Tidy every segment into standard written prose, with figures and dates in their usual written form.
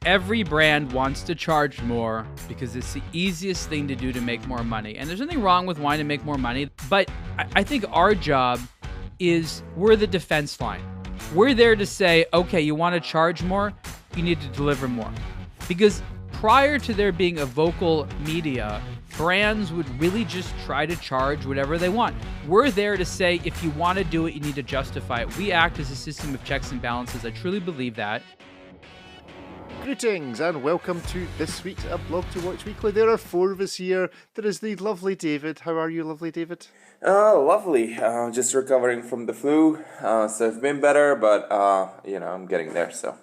Every brand wants to charge more because it's the easiest thing to do to make more money. And there's nothing wrong with wanting to make more money, but I think our job is we're the defense line. We're there to say, okay, you want to charge more, you need to deliver more. Because prior to there being a vocal media, brands would really just try to charge whatever they want. We're there to say, if you want to do it, you need to justify it. We act as a system of checks and balances. I truly believe that. Greetings and welcome to this week's aBlogtoWatch Weekly. There are four of us here. There is the lovely David. How are you, lovely David? Lovely. Just recovering from the flu. So it's been better, but, I'm getting there, so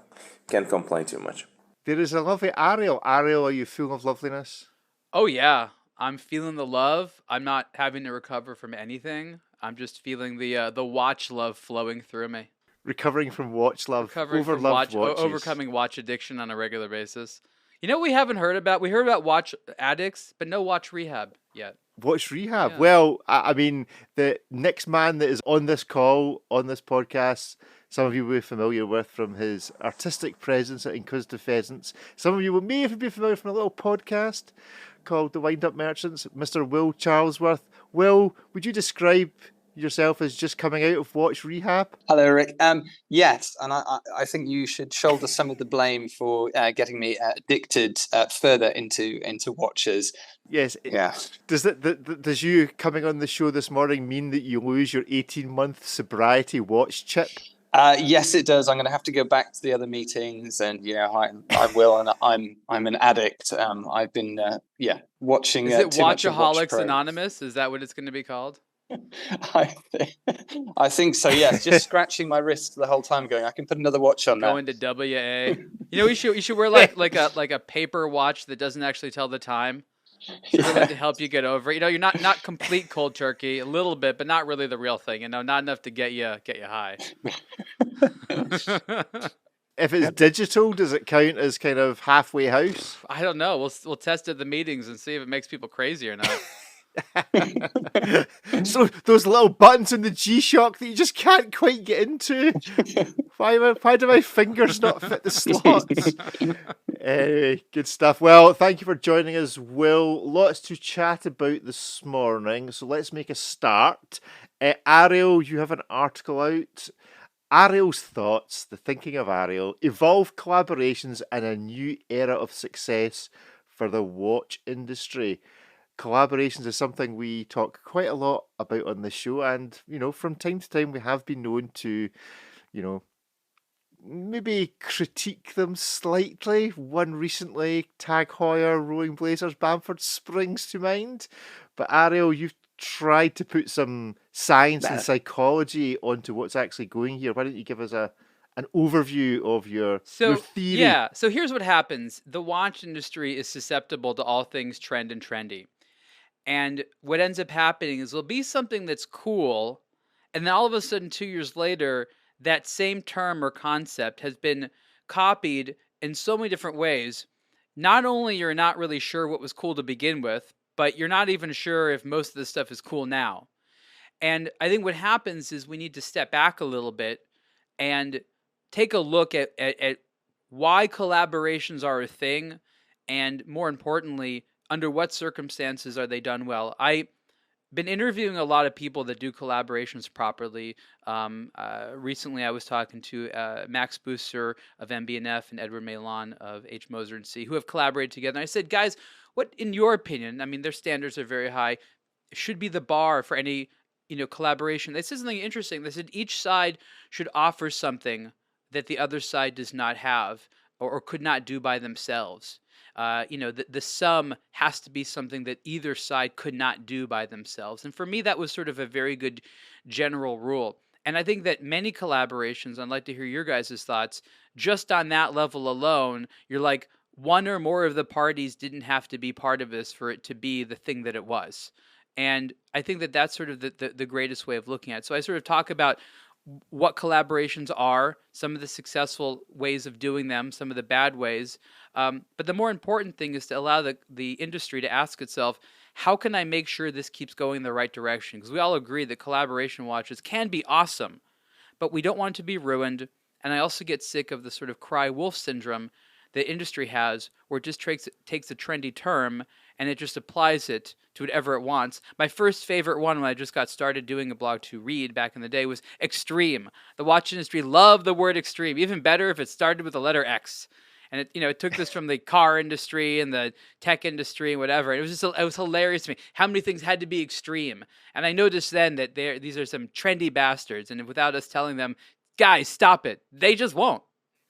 can't complain too much. There is a lovely Ariel. Ariel, are you full of loveliness? Oh, yeah. I'm feeling the love. I'm not having to recover from anything. I'm just feeling the watch love flowing through me. Recovering from watch love. Overcoming watch addiction on a regular basis. You know what we haven't heard about? We heard about watch addicts, but no watch rehab yet. Watch Rehab. Yeah. Well, I mean, the next man that is on this call, on this podcast, some of you will be familiar with from his artistic presence at Inquisitive Pheasants. Some of you may even be familiar from a little podcast called The Wind Up Merchants, Mr. Will Charlesworth. Will, would you describe yourself as just coming out of Watch Rehab? Hello, Rick. Yes, and I think you should shoulder some of the blame for getting me addicted further into watches. Yes. Yeah. Does you coming on the show this morning mean that you lose your 18-month sobriety watch chip? Yes, it does. I'm going to have to go back to the other meetings, and I will. And I'm an addict. I've been watching. Is it too much of Watch Watchaholics Pro. Anonymous? Is that what it's going to be called? I think so. Yes, just scratching my wrist the whole time, going, I can put another watch on. Going to WA. You should wear like a paper watch that doesn't actually tell the time. Really to help you get over it. You're not complete cold turkey, a little bit, but not really the real thing. Not enough to get you high. If it's digital, does it count as kind of halfway house? I don't know. We'll test at the meetings and see if it makes people crazy or not. So those little buttons in the G-Shock that you just can't quite get into. Why do my fingers not fit the slots? Good stuff. Well, thank you for joining us, Will. Lots to chat about this morning, so let's make a start. Ariel, you have an article out. Ariel's thoughts, the thinking of Ariel, evolved collaborations and a new era of success for the watch industry. Collaborations is something we talk quite a lot about on the show, and from time to time we have been known to maybe critique them slightly. One recently, Tag Heuer, Rolling Blazers, Bamford springs to mind. But Ariel, you've tried to put some science and psychology onto what's actually going here. Why don't you give us an overview of your theory? Yeah, so here's what happens. The watch industry is susceptible to all things trend and trendy. And what ends up happening is there'll be something that's cool, and then all of a sudden 2 years later, that same term or concept has been copied in so many different ways. Not only you're not really sure what was cool to begin with, but you're not even sure if most of this stuff is cool now. And I think what happens is we need to step back a little bit and take a look at why collaborations are a thing, and more importantly, under what circumstances are they done well. I've been interviewing a lot of people that do collaborations properly. Recently, I was talking to Max Booster of MB&F and Edward Malon of H. Moser & C, who have collaborated together. And I said, guys, what, in your opinion, I mean, their standards are very high, should be the bar for any collaboration? They said something interesting. They said each side should offer something that the other side does not have or could not do by themselves. The sum has to be something that either side could not do by themselves. And for me, that was sort of a very good general rule. And I think that many collaborations, I'd like to hear your guys' thoughts, just on that level alone, you're like, one or more of the parties didn't have to be part of this for it to be the thing that it was. And I think that that's sort of the greatest way of looking at it. So I sort of talk about what collaborations are, some of the successful ways of doing them, some of the bad ways. But the more important thing is to allow the industry to ask itself, how can I make sure this keeps going in the right direction? Because we all agree that collaboration watches can be awesome, but we don't want it to be ruined. And I also get sick of the sort of cry wolf syndrome the industry has, where it just takes a trendy term and it just applies it to whatever it wants. My first favorite one when I just got started doing a blog to read back in the day was extreme. The watch industry loved the word extreme. Even better if it started with the letter X. And it took this from the car industry and the tech industry and whatever. It was hilarious to me how many things had to be extreme. And I noticed then that these are some trendy bastards, and without us telling them, guys, stop it, they just won't.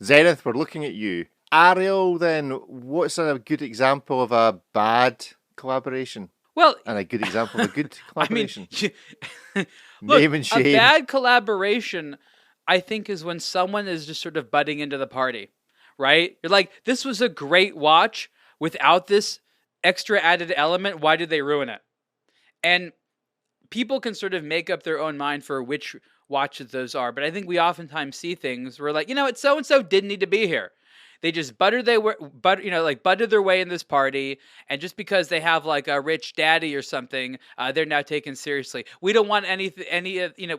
Zenith, we're looking at you. Ariel, then, what's a good example of a bad collaboration? Well, and a good example of a good collaboration. Look, name and shame. A bad collaboration, I think, is when someone is just sort of butting into the party, right? You're like, this was a great watch. Without this extra added element, why did they ruin it? And people can sort of make up their own mind for which watches those are. But I think we oftentimes see things where like, so-and-so didn't need to be here. They just buttered their way in this party, and just because they have like a rich daddy or something, they're now taken seriously. We don't want we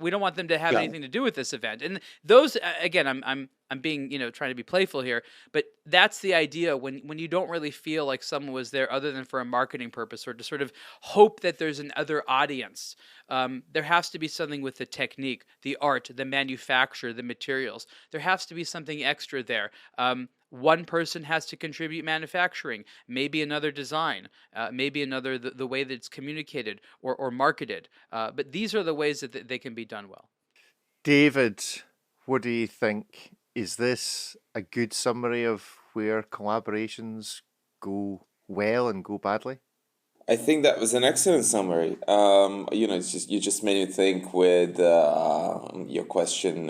don't want them to have anything to do with this event. And those, again, I'm being, trying to be playful here, but that's the idea when you don't really feel like someone was there other than for a marketing purpose or to sort of hope that there's another audience. There has to be something with the technique, the art, the manufacture, the materials. There has to be something extra there. One person has to contribute manufacturing, maybe another design, maybe another the way that it's communicated or marketed. But these are the ways that they can be done well. David, what do you think? Is this a good summary of where collaborations go well and go badly? I think that was an excellent summary. You just made me think with your question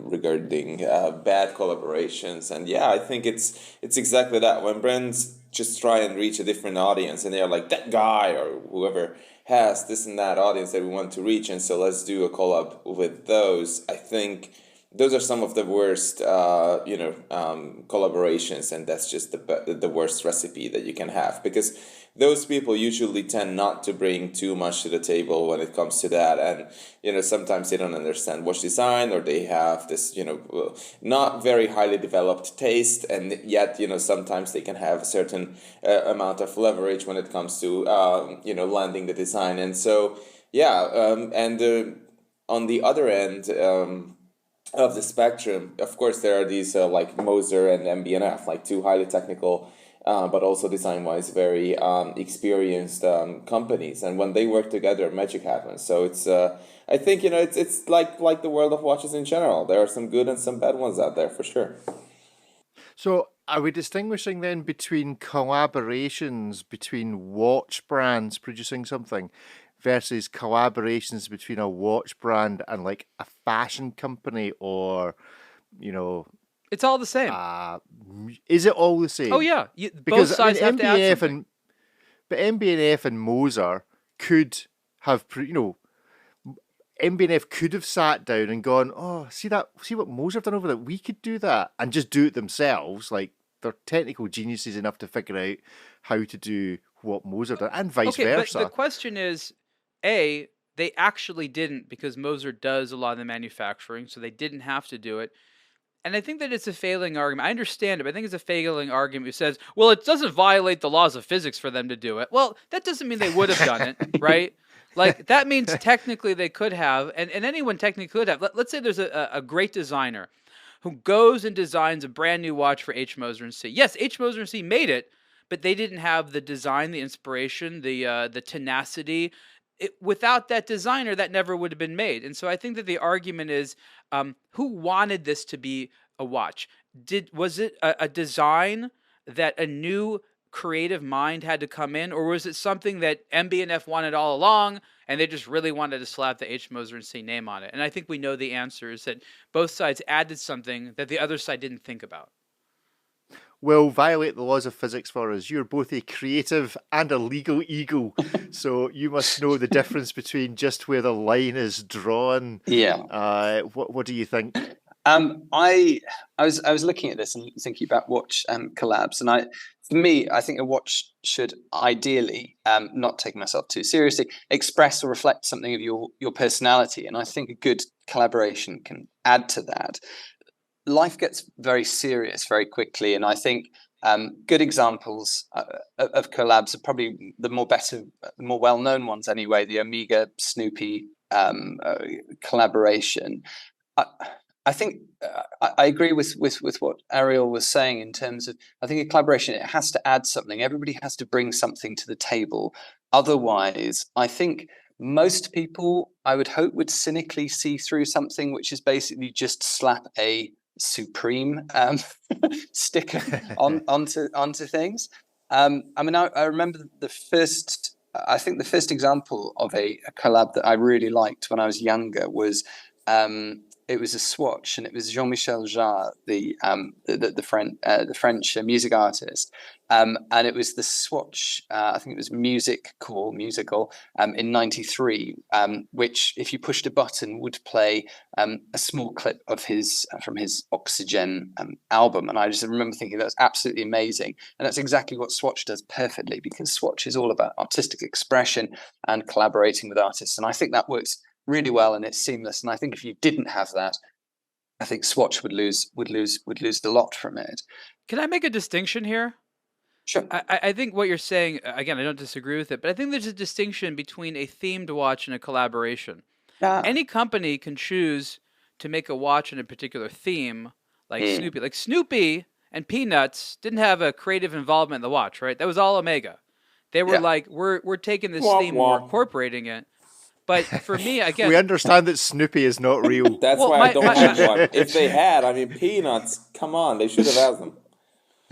regarding bad collaborations, and yeah, I think it's exactly that. When brands just try and reach a different audience, and they're like, that guy or whoever has this and that audience that we want to reach, and so let's do a collab with those. I think those are some of the worst, collaborations, and that's just the worst recipe that you can have, because those people usually tend not to bring too much to the table when it comes to that, and sometimes they don't understand watch design, or they have this not very highly developed taste, and yet sometimes they can have a certain amount of leverage when it comes to landing the design, and so on the other end of the spectrum, of course, there are these like Moser and MB&F, like two highly technical, but also design-wise very experienced companies. And when they work together, magic happens. So it's, I think, it's like the world of watches in general. There are some good and some bad ones out there for sure. So are we distinguishing then between collaborations between watch brands producing something versus collaborations between a watch brand and like a fashion company, or it's all the same? Is it all the same? Oh yeah, both sides have to add something. But MB&F and Moser could have, MB&F could have sat down and gone, oh, see what Moser have done over there? We could do that and just do it themselves. Like, they're technical geniuses enough to figure out how to do what Moser done, and vice versa. But the question is, they actually didn't, because Moser does a lot of the manufacturing, so they didn't have to do it. And I think that it's a failing argument. I understand it, but I think it's a failing argument who says, well, it doesn't violate the laws of physics for them to do it. Well, that doesn't mean they would have done it, right? Like, that means technically they could have, and anyone technically could have. Let's say there's a great designer who goes and designs a brand new watch for H. Moser & C. Yes, H. Moser & C made it, but they didn't have the design, the inspiration, the tenacity. Without that designer, that never would have been made. And so I think that the argument is, who wanted this to be a watch? Was it a design that a new creative mind had to come in, or was it something that MB&F wanted all along, and they just really wanted to slap the H. Moser & C name on it? And I think we know the answer is that both sides added something that the other side didn't think about. Will violate the laws of physics for us. You're both a creative and a legal eagle, so you must know the difference between just where the line is drawn. Yeah. What do you think? I was looking at this and thinking about watch collabs, and for me, I think a watch should ideally, not taking myself too seriously, express or reflect something of your personality, and I think a good collaboration can add to that. Life gets very serious very quickly, and I think Good examples of collabs are probably the more well-known ones anyway. The Omega Snoopy collaboration. I think I agree with what Ariel was saying in terms of, I think a collaboration, it has to add something. Everybody has to bring something to the table. Otherwise, I think most people, I would hope, would cynically see through something which is basically just slap a Supreme sticker onto things. I mean, I remember the first example of a collab that I really liked when I was younger was it was a swatch, and it was Jean-Michel Jarre, the French music artist, and it was the swatch. I think it was musical in '93, which, if you pushed a button, would play a small clip of from his Oxygen album. And I just remember thinking that's absolutely amazing, and that's exactly what Swatch does perfectly, because Swatch is all about artistic expression and collaborating with artists, and I think that works really well, and it's seamless. And I think if you didn't have that, I think Swatch would lose a lot from it. Can I make a distinction here? Sure. I think what you're saying, again, I don't disagree with it, but I think there's a distinction between a themed watch and a collaboration. Any company can choose to make a watch in a particular theme, like Snoopy. Like Snoopy and Peanuts didn't have a creative involvement in the watch, right? That was all Omega. They were like, we're taking this theme, we're incorporating it. But for me, again, we understand that Snoopy is not real. That's why I don't have one. If they had, I mean, Peanuts, come on, they should have asked them.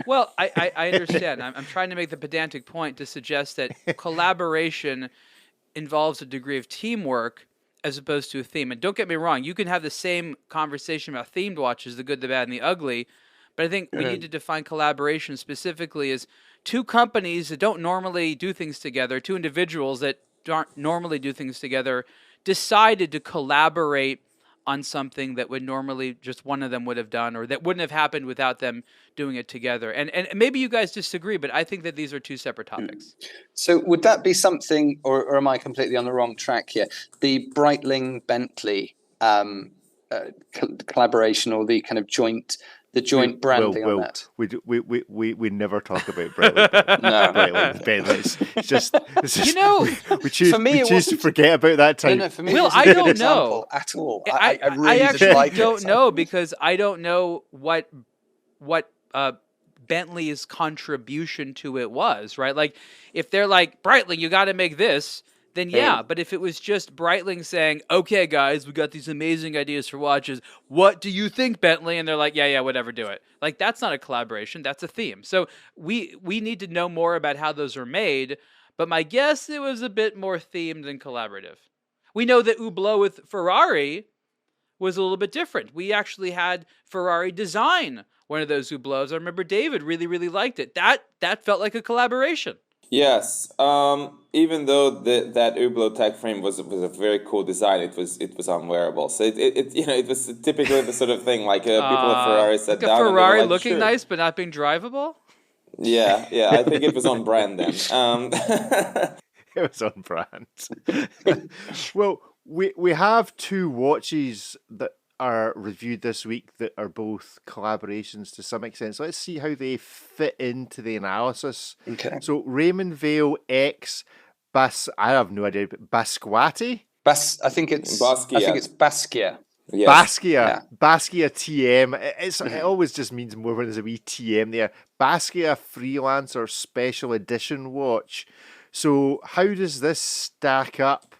Well, I understand. I'm trying to make the pedantic point to suggest that collaboration involves a degree of teamwork as opposed to a theme. And don't get me wrong, you can have the same conversation about themed watches, the good, the bad, and the ugly, but I think we need to define collaboration specifically as two companies that don't normally do things together, two individuals that don't normally do things together, decided to collaborate on something that would normally just one of them would have done, or that wouldn't have happened without them doing it together. And maybe you guys disagree, but I think that these are two separate topics. So would that be something, or am I completely on the wrong track here? The Breitling-Bentley collaboration, or the kind of joint branding on that. We never talk about Breitling. Bentleys. It's just we choose to forget about that time. No, for me, Will, I don't know at all. I really actually like don't know, because I don't know what Bentley's contribution to it was, right? Like, if they're like, Breitling, you got to make this, then yeah. But if it was just Breitling saying, okay, guys, we got these amazing ideas for watches. What do you think, Bentley? And they're like, yeah, whatever, do it. Like, that's not a collaboration. That's a theme. So we need to know more about how those are made. But my guess, it was a bit more themed than collaborative. We know that Hublot with Ferrari was a little bit different. We actually had Ferrari design one of those Hublots. I remember David really, really liked it. That felt like a collaboration. Yes, even though that Hublot tech frame was a very cool design, it was unwearable. So it was typically the sort of thing like people at Ferrari sat down. Like a Ferrari and looking sure. nice but not being drivable. Yeah, I think it was on brand then. It was on brand. Well, we have two watches that are reviewed this week that are both collaborations to some extent. So let's see how they fit into the analysis. Okay. So Raymond Weil X I have no idea, but Basquiat? I think it's Basquiat. Yes. Basquiat TM. It always just means more when there's a wee TM there. Basquiat Freelancer Special Edition watch. So how does this stack up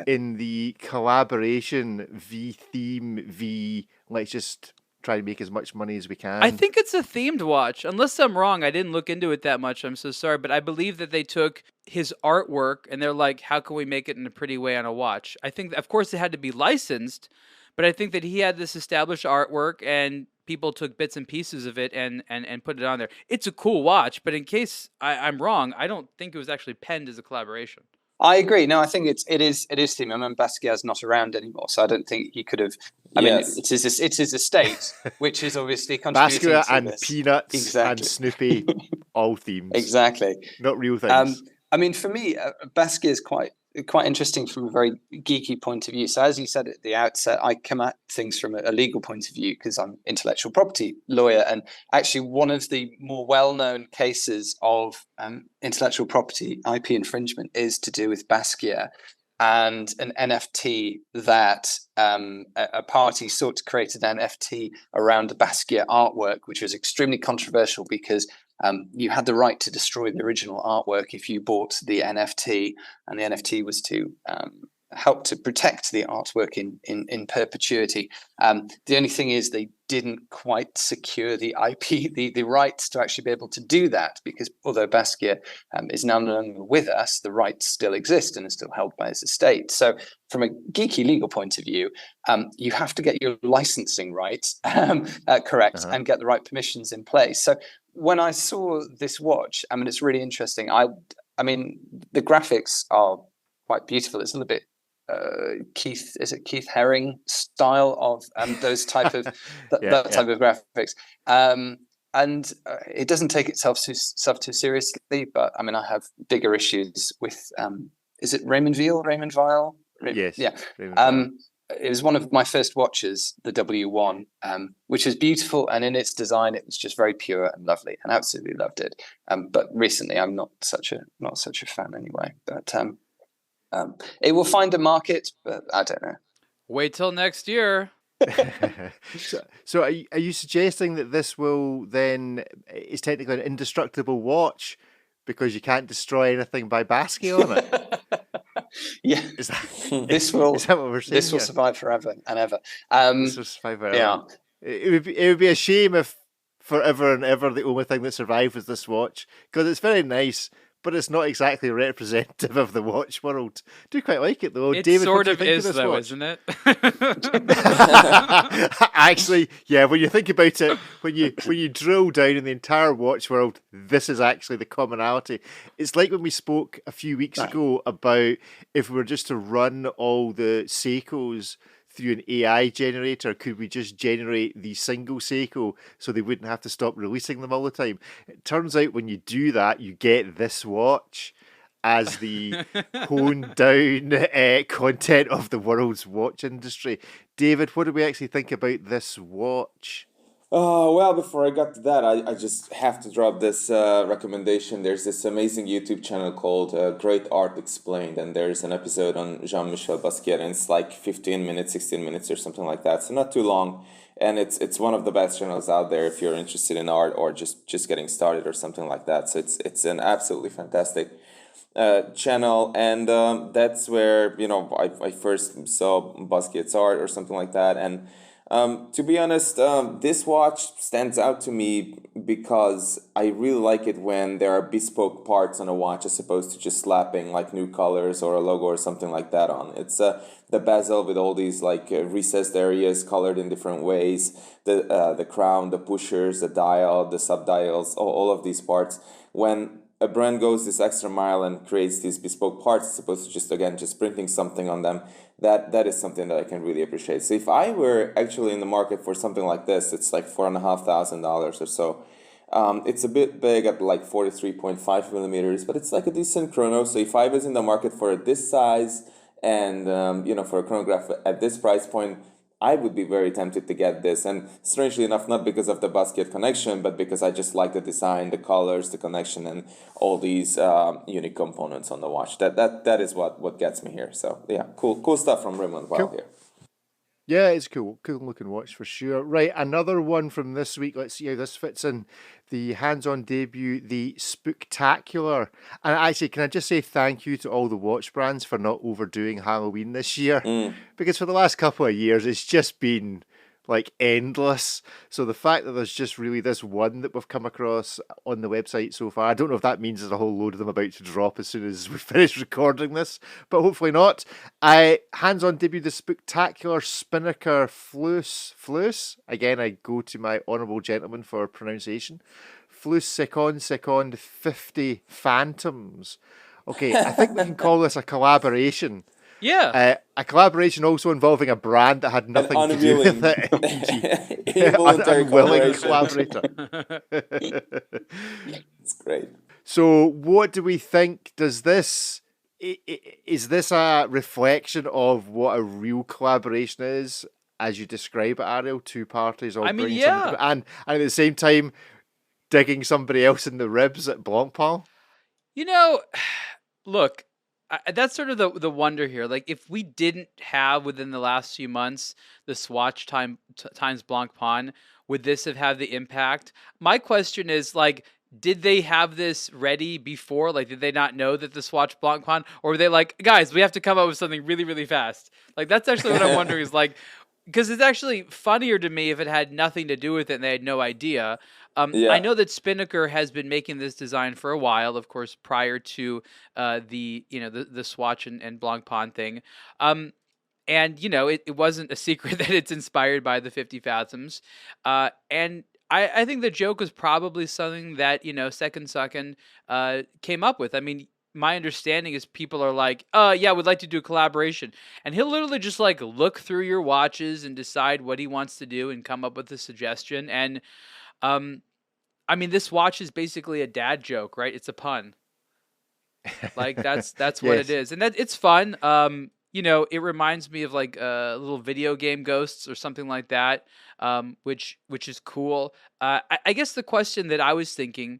in the collaboration v theme v let's just try to make as much money as we can? I think it's a themed watch. Unless I'm wrong, I didn't look into it that much. I'm so sorry, but I believe that they took his artwork and they're like, how can we make it in a pretty way on a watch? I think, of course, it had to be licensed, but I think that he had this established artwork and people took bits and pieces of it and put it on there. It's a cool watch, but in case I'm wrong, I don't think it was actually penned as a collaboration. I agree. No, I think it is themed. I mean, Basquiat's not around anymore, so I don't think he could have. I mean, it's his estate, which is obviously contributing Basquiat to and this. Peanuts and Snoopy, all themes. Exactly. Not real things. I mean, for me, Basquiat is quite interesting from a very geeky point of view. So as you said at the outset, I come at things from a legal point of view because I'm intellectual property lawyer. And actually one of the more well-known cases of intellectual property IP infringement is to do with Basquiat and an NFT that a party sought to create an NFT around the Basquiat artwork, which was extremely controversial because you had the right to destroy the original artwork if you bought the NFT, and the NFT was to help to protect the artwork in perpetuity. The only thing is they didn't quite secure the IP, the rights to actually be able to do that, because although Basquiat is now no longer with us, the rights still exist and are still held by his estate. So from a geeky legal point of view, you have to get your licensing rights correct and get the right permissions in place. So when I saw this watch, I mean, it's really interesting. I mean, the graphics are quite beautiful. It's a little bit Keith Haring style of those type of type of graphics, and it doesn't take itself too seriously. But I mean, I have bigger issues with is it Raymond Weil? Yes. Yeah. It was one of my first watches, the W1, which was beautiful, and in its design, it was just very pure and lovely, and absolutely loved it. But recently, I'm not such a fan anyway. But it will find a market, but I don't know. Wait till next year. So are you suggesting that this will then is technically an indestructible watch because you can't destroy anything by Basquiat on it? Yeah, this will. Is that what we're saying? This will survive forever and ever. This will survive forever. Yeah, it would be a shame if forever and ever the only thing that survived was this watch, because it's very nice, but it's not exactly representative of the watch world. I do quite like it though. It David, sort of is though, watch? Isn't it? Actually, yeah. When you think about it, when you drill down in the entire watch world, this is actually the commonality. It's like when we spoke a few weeks ago about if we were just to run all the Seikos through an AI generator, could we just generate the single Seiko so they wouldn't have to stop releasing them all the time? It turns out when you do that, you get this watch as the honed down content of the world's watch industry. David, what do we actually think about this watch? Well, before I got to that, I just have to drop this recommendation. There's this amazing YouTube channel called Great Art Explained, and there's an episode on Jean-Michel Basquiat, and it's like 15 minutes, 16 minutes or something like that, so not too long, and it's one of the best channels out there if you're interested in art or just getting started or something like that. So it's an absolutely fantastic channel, and that's where I first saw Basquiat's art or something like that. And to be honest, this watch stands out to me because I really like it when there are bespoke parts on a watch as opposed to just slapping like new colors or a logo or something like that on. It's the bezel with all these like recessed areas colored in different ways, the crown, the pushers, the dial, the subdials, all of these parts. When a brand goes this extra mile and creates these bespoke parts as opposed to just printing something on them, that is something that I can really appreciate. So if I were actually in the market for something like this, it's like $4,500 or so. It's a bit big at like 43.5 millimeters, but it's like a decent chrono. So if I was in the market for this size and for a chronograph at this price point, I would be very tempted to get this. And strangely enough, not because of the Basquiat connection, but because I just like the design, the colors, the connection, and all these unique components on the watch. That is what gets me here. So yeah, cool stuff from Raymond Weil here. Yeah, it's cool looking watch for sure. Right, another one from this week. Let's see how this fits in. The hands-on debut, the Spooktacular. And actually, can I just say thank you to all the watch brands for not overdoing Halloween this year? Because for the last couple of years, it's just been like endless. So the fact that there's just really this one that we've come across on the website so far, I don't know if that means there's a whole load of them about to drop as soon as we finish recording this, but hopefully not. Hands-on debut, the Spooktacular Spinnaker Fleuss. Again, I go to my honourable gentleman for pronunciation. Fleuss Seconde 50 Phantoms. Okay, I think we can call this a collaboration. Yeah. A collaboration also involving a brand that had nothing to do with it. Unwilling collaborator. It's great. So what do we think? Does this Is this a reflection of what a real collaboration is, as you describe it, Ariel? Two parties all I mean, bringing something yeah. and at the same time digging somebody else in the ribs at Blancpain? You know, look, that's sort of the wonder here. Like, if we didn't have within the last few months the Swatch times Blancpain, would this have had the impact? My question is, like, did they have this ready before? Like, did they not know that the Swatch Blancpain, or were they like, guys, we have to come up with something really, really fast? Like, that's actually what I'm wondering. Is like, because it's actually funnier to me if it had nothing to do with it and they had no idea. I Yeah. know that Spinnaker has been making this design for a while, of course, prior to the Swatch and Blancpain thing. And it wasn't a secret that it's inspired by the 50 Fathoms. And I think the joke was probably something that Second came up with. I mean, my understanding is people are like, yeah, we'd like to do a collaboration. And he'll literally just like look through your watches and decide what he wants to do and come up with a suggestion. And I mean, this watch is basically a dad joke, right? It's a pun. Like that's what it Yes. is. And that it's fun. It reminds me of like little video game ghosts or something like that. Which is cool. I guess the question that I was thinking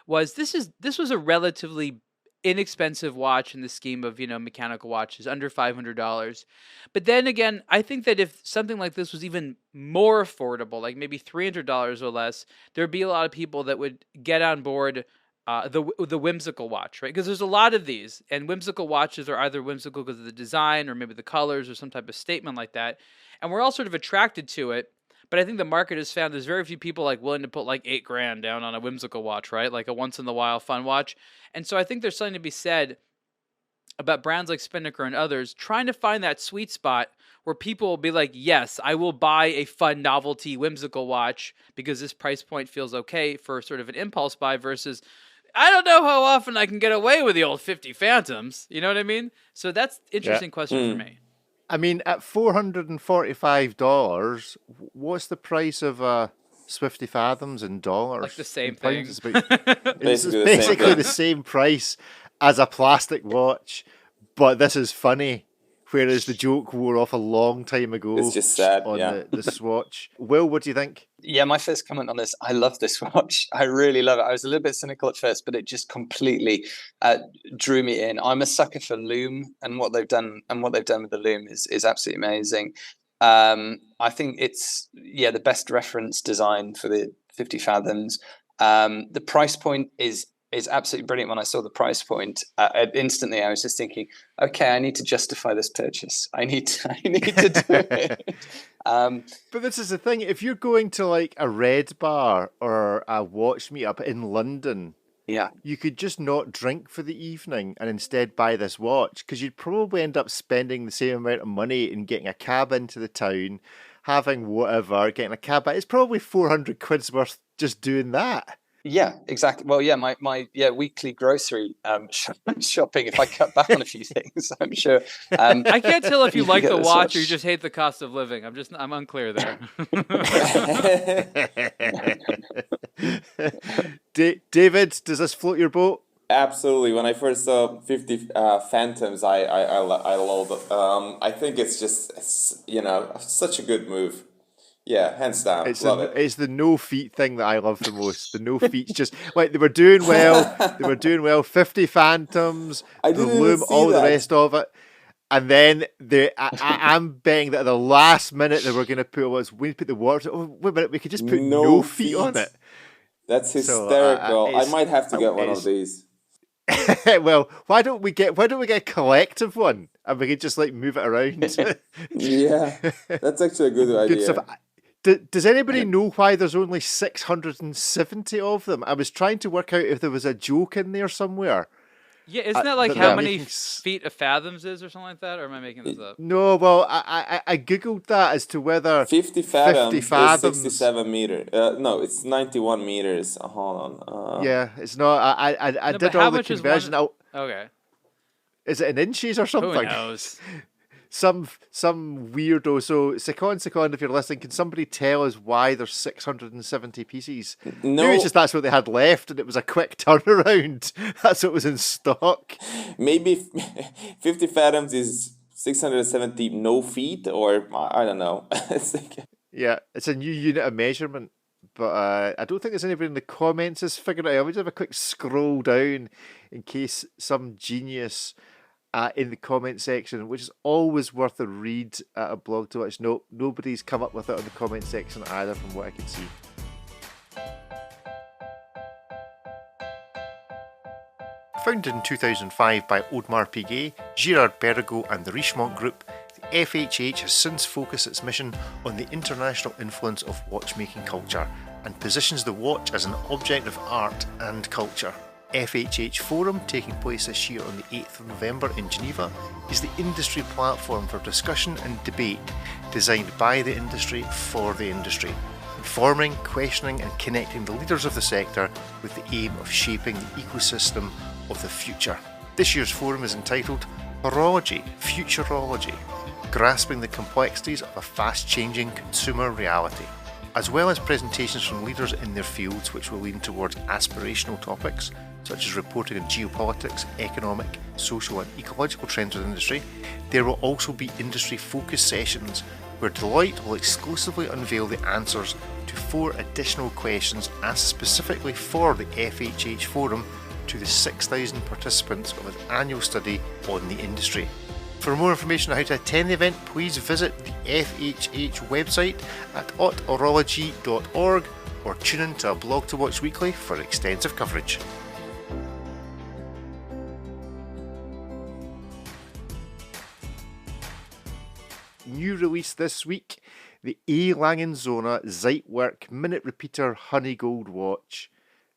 was this was a relatively inexpensive watch in the scheme of mechanical watches, under $500. But then again, I think that if something like this was even more affordable, like maybe $300 or less, there'd be a lot of people that would get on board the whimsical watch, right? Because there's a lot of these, and whimsical watches are either whimsical because of the design or maybe the colors or some type of statement like that, and we're all sort of attracted to it. But I think the market has found there's very few people like willing to put like $8,000 down on a whimsical watch, right? Like a once in a while fun watch. And so I think there's something to be said about brands like Spinnaker and others trying to find that sweet spot where people will be like, yes, I will buy a fun novelty whimsical watch because this price point feels okay for sort of an impulse buy versus I don't know how often I can get away with the old 50 Phantoms. You know what I mean? So that's an interesting question for me. I mean, at $445, what's the price of Swifty Fathoms in dollars? Like the same In pounds, thing. It's Basically the same basically thing. the same price as a plastic watch, but this is funny. Whereas the joke wore off a long time ago It's just sad, on yeah. the Swatch. Will, what do you think? Yeah, my first comment on this, I love this watch. I really love it. I was a little bit cynical at first, but it just completely drew me in. I'm a sucker for Loom, and what they've done with the Loom is absolutely amazing. I think it's the best reference design for the 50 Fathoms. The price point is absolutely brilliant. When I saw the price point, instantly I was just thinking, okay, I need to justify this purchase. I need to do it. But this is the thing, if you're going to like a Red Bar or a watch meetup in London, Yeah. you could just not drink for the evening and instead buy this watch, because you'd probably end up spending the same amount of money in getting a cab into the town, having whatever, getting a cab. It's probably 400 quid's worth just doing that. Yeah, exactly. Well, yeah, my weekly grocery shopping. If I cut back on a few things, I'm sure. I can't tell if you like get the this watch or you just hate the cost of living. I'm unclear there. David, does this float your boat? Absolutely. When I first saw 50 Phantoms, I loved it. I think it's just such a good move. Yeah, hands down. Love it. It's the no feet thing that I love the most. The no feet's just like they were doing well. They were doing well. 50 Phantoms, I the didn't even Loom, see all the that. rest of it. And then I'm betting that at the last minute they were going to we put the water. Oh, wait a minute, we could just put no feet on it. That's So, hysterical. I it's- might have to get one it's- of these. Well, why don't we get a collective one and we could just like move it around? Yeah, that's actually a good idea. Good stuff. Does anybody know why there's only 670 of them? I was trying to work out if there was a joke in there somewhere. Yeah, isn't that like but how they're many making feet a fathoms is or something like that? Or am I making this up? No, well, I googled that as to whether 50 fathoms, 50 fathoms. is 67 meters. No, it's 91 meters. Hold on. Yeah, it's not. I No, did but how all the much is conversion. one? Okay. Is it in inches or Who something? knows? some weirdo. So Seconde, if you're listening, can somebody tell us why there's 670 pieces? No, Maybe it's just that's what they had left, and it was a quick turnaround. That's what was in stock. maybe 50 fathoms is 670 no feet, or I don't know. It's like, Yeah, it's a new unit of measurement, but I don't think there's anybody in the comments has figured it out. I'll just have a quick scroll down in case some genius in the comment section, which is always worth a read at a blog to watch. No, nobody's come up with it in the comment section either, from what I can see. Founded in 2005 by Audemars Piguet, Girard Perregaux and the Richemont Group, the FHH has since focused its mission on the international influence of watchmaking culture and positions the watch as an object of art and culture. FHH Forum, taking place this year on the 8th of November in Geneva, is the industry platform for discussion and debate designed by the industry for the industry, informing, questioning and connecting the leaders of the sector with the aim of shaping the ecosystem of the future. This year's forum is entitled Horology, Futurology, grasping the complexities of a fast-changing consumer reality, as well as presentations from leaders in their fields which will lean towards aspirational topics such as reporting on geopolitics, economic, social and ecological trends within the industry. There will also be industry-focused sessions where Deloitte will exclusively unveil the answers to 4 additional questions asked specifically for the FHH Forum to the 6,000 participants of its annual study on the industry. For more information on how to attend the event, please visit the FHH website at hotness.org or tune in to a Blog to Watch Weekly for extensive coverage. New release this week, the Lange Söhne Zeitwerk Minute Repeater Honeygold watch,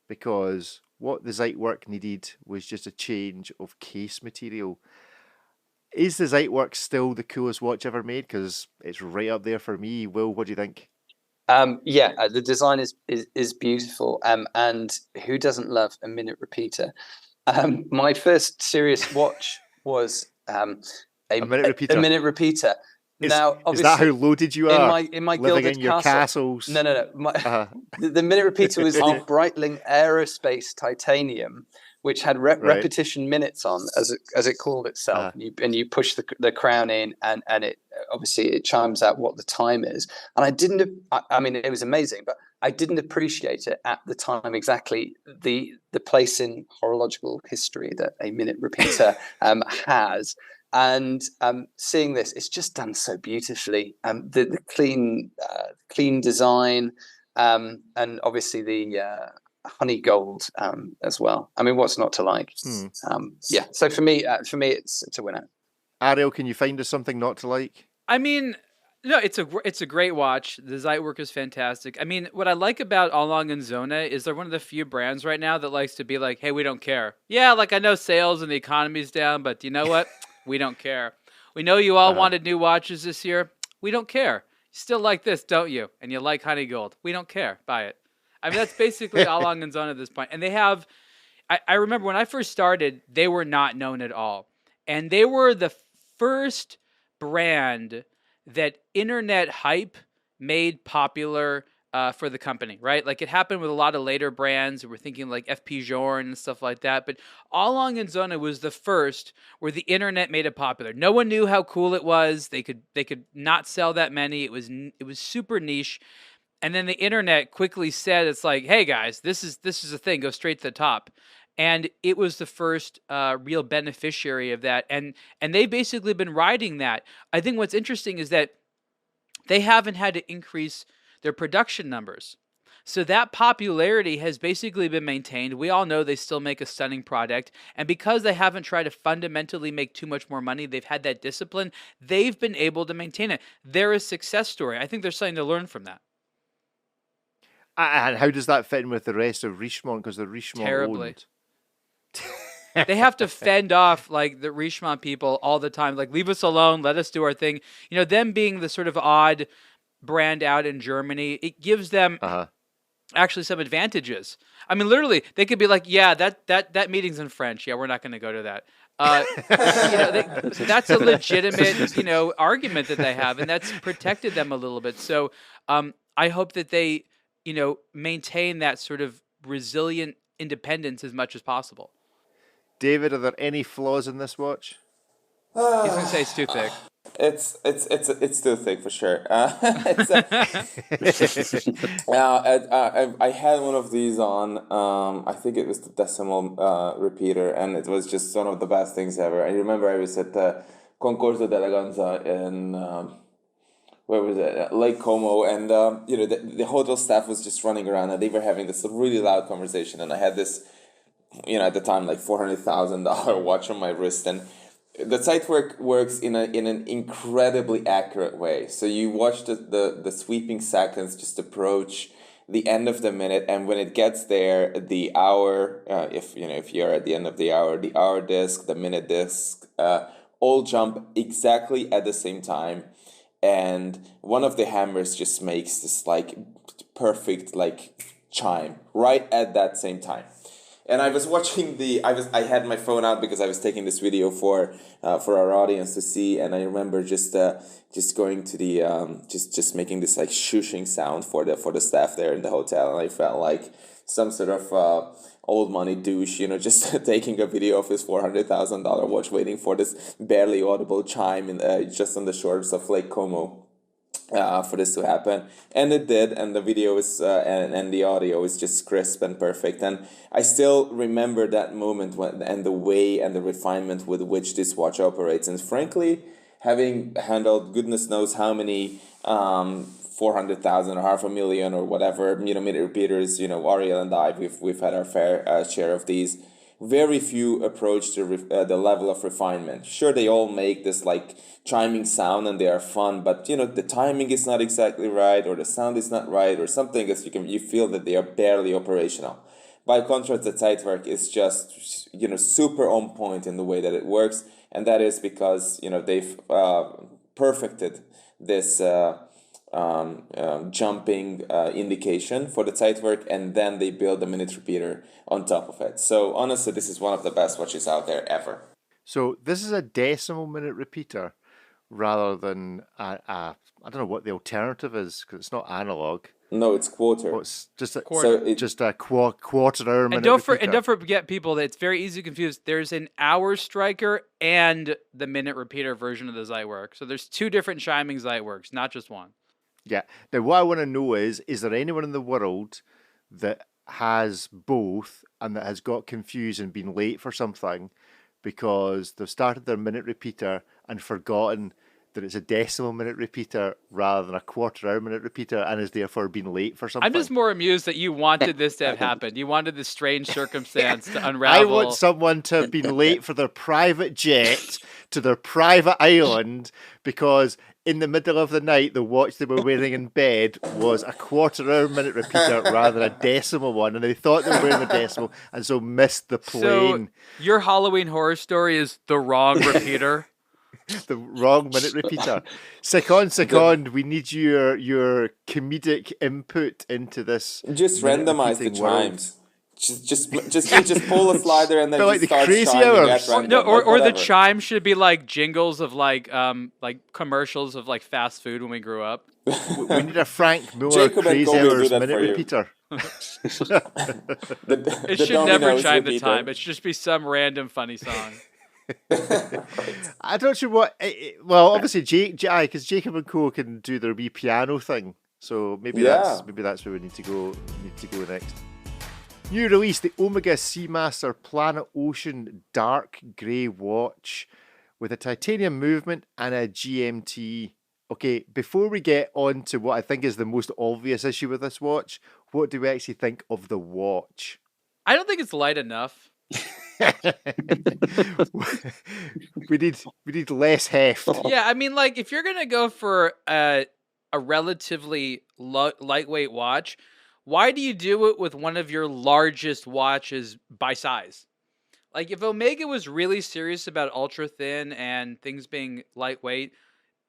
because what the Zeitwerk needed was just a change of case material. Is the Zeitwerk still the coolest watch ever made? Because it's right up there for me. Will, what do you think? The design is beautiful, and who doesn't love a minute repeater? My first serious watch was a minute repeater. A minute repeater. Now, is that how loaded you are? In my living gilded in your castles? No. The minute repeater was the Breitling Aerospace Titanium, which had repetition minutes on, as it called itself. And you push the crown in, and it obviously it chimes out what the time is. And I mean, it was amazing, but I didn't appreciate it at the time exactly the place in horological history that a minute repeater has. And seeing this, it's just done so beautifully. The clean design, and obviously the Honeygold as well. I mean, what's not to like? So for me, it's a winner. Ariel, can you find us something not to like? I mean, no, it's a great watch. The Zeitwerk is fantastic. I mean, what I like about Lange Söhne is they're one of the few brands right now that likes to be like, hey, we don't care. Yeah, like I know sales and the economy's down, but you know what? We don't care. We know you all wanted new watches this year. We don't care. You still like this, don't you? And you like Honeygold. We don't care. Buy it. I mean, that's basically Lange Söhne at this point. And they have, I remember when I first started, they were not known at all. And they were the first brand that internet hype made popular for the company, right? Like it happened with a lot of later brands. We're thinking like FP Journe and stuff like that. But Lange Söhne was the first where the internet made it popular. No one knew how cool it was. They could not sell that many. It was super niche. And then the internet quickly said, it's like, hey guys, this is a thing. Go straight to the top. And it was the first real beneficiary of that. And they've basically been riding that. I think what's interesting is that they haven't had to increase their production numbers. So that popularity has basically been maintained. We all know they still make a stunning product. And because they haven't tried to fundamentally make too much more money, they've had that discipline. They've been able to maintain it. They're a success story. I think there's something to learn from that. And how does that fit in with the rest of Richemont? Because the Richemont terribly. Owned. They have to fend off like the Richemont people all the time. Like, leave us alone. Let us do our thing. You know, them being the sort of odd brand out in Germany, it gives them actually some advantages. I mean, literally, they could be like, yeah, that meeting's in French. Yeah, we're not going to go to that. That's a legitimate, argument that they have, and that's protected them a little bit. So I hope that they, maintain that sort of resilient independence as much as possible. David, are there any flaws in this watch? He's gonna say it's too thick. It's too thick for sure. I had one of these on. I think it was the decimal repeater, and it was just one of the best things ever. I remember I was at the Concorso d'Eleganza in where was it? Lake Como, and the hotel staff was just running around, and they were having this really loud conversation, and I had this, at the time, like $400,000 watch on my wrist, and the Zeitwerk works in an incredibly accurate way. So you watch the sweeping seconds just approach the end of the minute, and when it gets there, the hour, if you're at the end of the hour disc, the minute disc, all jump exactly at the same time, and one of the hammers just makes this like perfect chime right at that same time. And I was watching I had my phone out because I was taking this video for our audience to see, and I remember just going to the just making this shushing sound for the staff there in the hotel, and I felt like some sort of old money douche, just taking a video of his $400,000 watch, waiting for this barely audible chime just on the shores of Lake Como. For this to happen, and it did, and the video is and the audio is just crisp and perfect, and I still remember that moment and the way and the refinement with which this watch operates, and frankly, having handled goodness knows how many 400,000 or 500,000 or whatever minute repeaters, Ariel and I, we've had our fair share of these. Very few approach the level of refinement. Sure, they all make this chiming sound and they are fun, but the timing is not exactly right, or the sound is not right, or something is you feel that they are barely operational. By contrast, the Zeitwerk is just super on point in the way that it works, and that is because they've perfected this jumping indication for the Zeitwerk, and then they build a minute repeater on top of it. So honestly, this is one of the best watches out there ever. So this is a decimal minute repeater rather than I don't know what the alternative is, because it's not analog. No, it's quarter. Well, it's just a quarter. So just a quarter hour minute. And don't forget, people, that it's very easy to confuse. There's an hour striker and the minute repeater version of the Zeitwerk. So there's two different chiming Zeitwerks, not just one. Yeah. Now, what I want to know is there anyone in the world that has both and that has got confused and been late for something because they've started their minute repeater and forgotten that it's a decimal minute repeater rather than a quarter hour minute repeater, and has therefore been late for something? I'm just more amused that you wanted this to have happened. You wanted this strange circumstance to unravel. I want someone to have been late for their private jet to their private island because in the middle of the night, the watch they were wearing in bed was a quarter hour minute repeater rather than a decimal one, and they thought they were wearing a decimal and so missed the plane. So your Halloween horror story is the wrong repeater? The wrong minute repeater. Seconde, we need your comedic input into this. Just randomize the chimes. Just pull a slider and then like the start crazy chiming hours. at random, or the chime should be like jingles of like commercials of like fast food when we grew up. We need a Frank Miller crazy hours minute repeater. It should never chime the time. It should just be some random funny song. I don't sure what. Well, obviously, because Jacob and Co can do their wee piano thing, so maybe that's where we need to go. Next. New release: the Omega Seamaster Planet Ocean Dark Grey Watch with a titanium movement and a GMT. Okay, before we get on to what I think is the most obvious issue with this watch, what do we actually think of the watch? I don't think it's light enough. we need less heft. Yeah, I mean, like if you're gonna go for a relatively lightweight watch, why do you do it with one of your largest watches by size? Like if Omega was really serious about ultra thin and things being lightweight,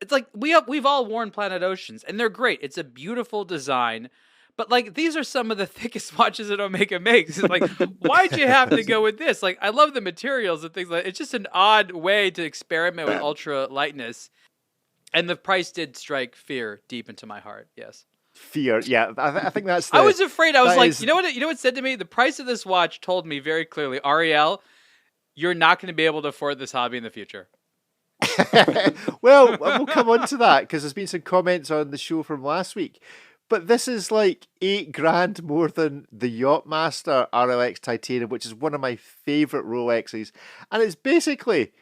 it's like we've all worn Planet Oceans and they're great. It's a beautiful design, But like these are some of the thickest watches that Omega makes. It's like, why'd you have to go with this? Like, I love the materials and things like. It's just an odd way to experiment with ultra lightness, and the price did strike fear deep into my heart. Yes, fear. Yeah, I think that's. I was afraid. I was like, is... you know what? You know what said to me? The price of this watch told me very clearly, Ariel, you're not going to be able to afford this hobby in the future. Well, we'll come on to that because there's been some comments on the show from last week. But this is like $8,000 more than the Yachtmaster RLX Titanium, which is one of my favourite Rolexes. And it's basically,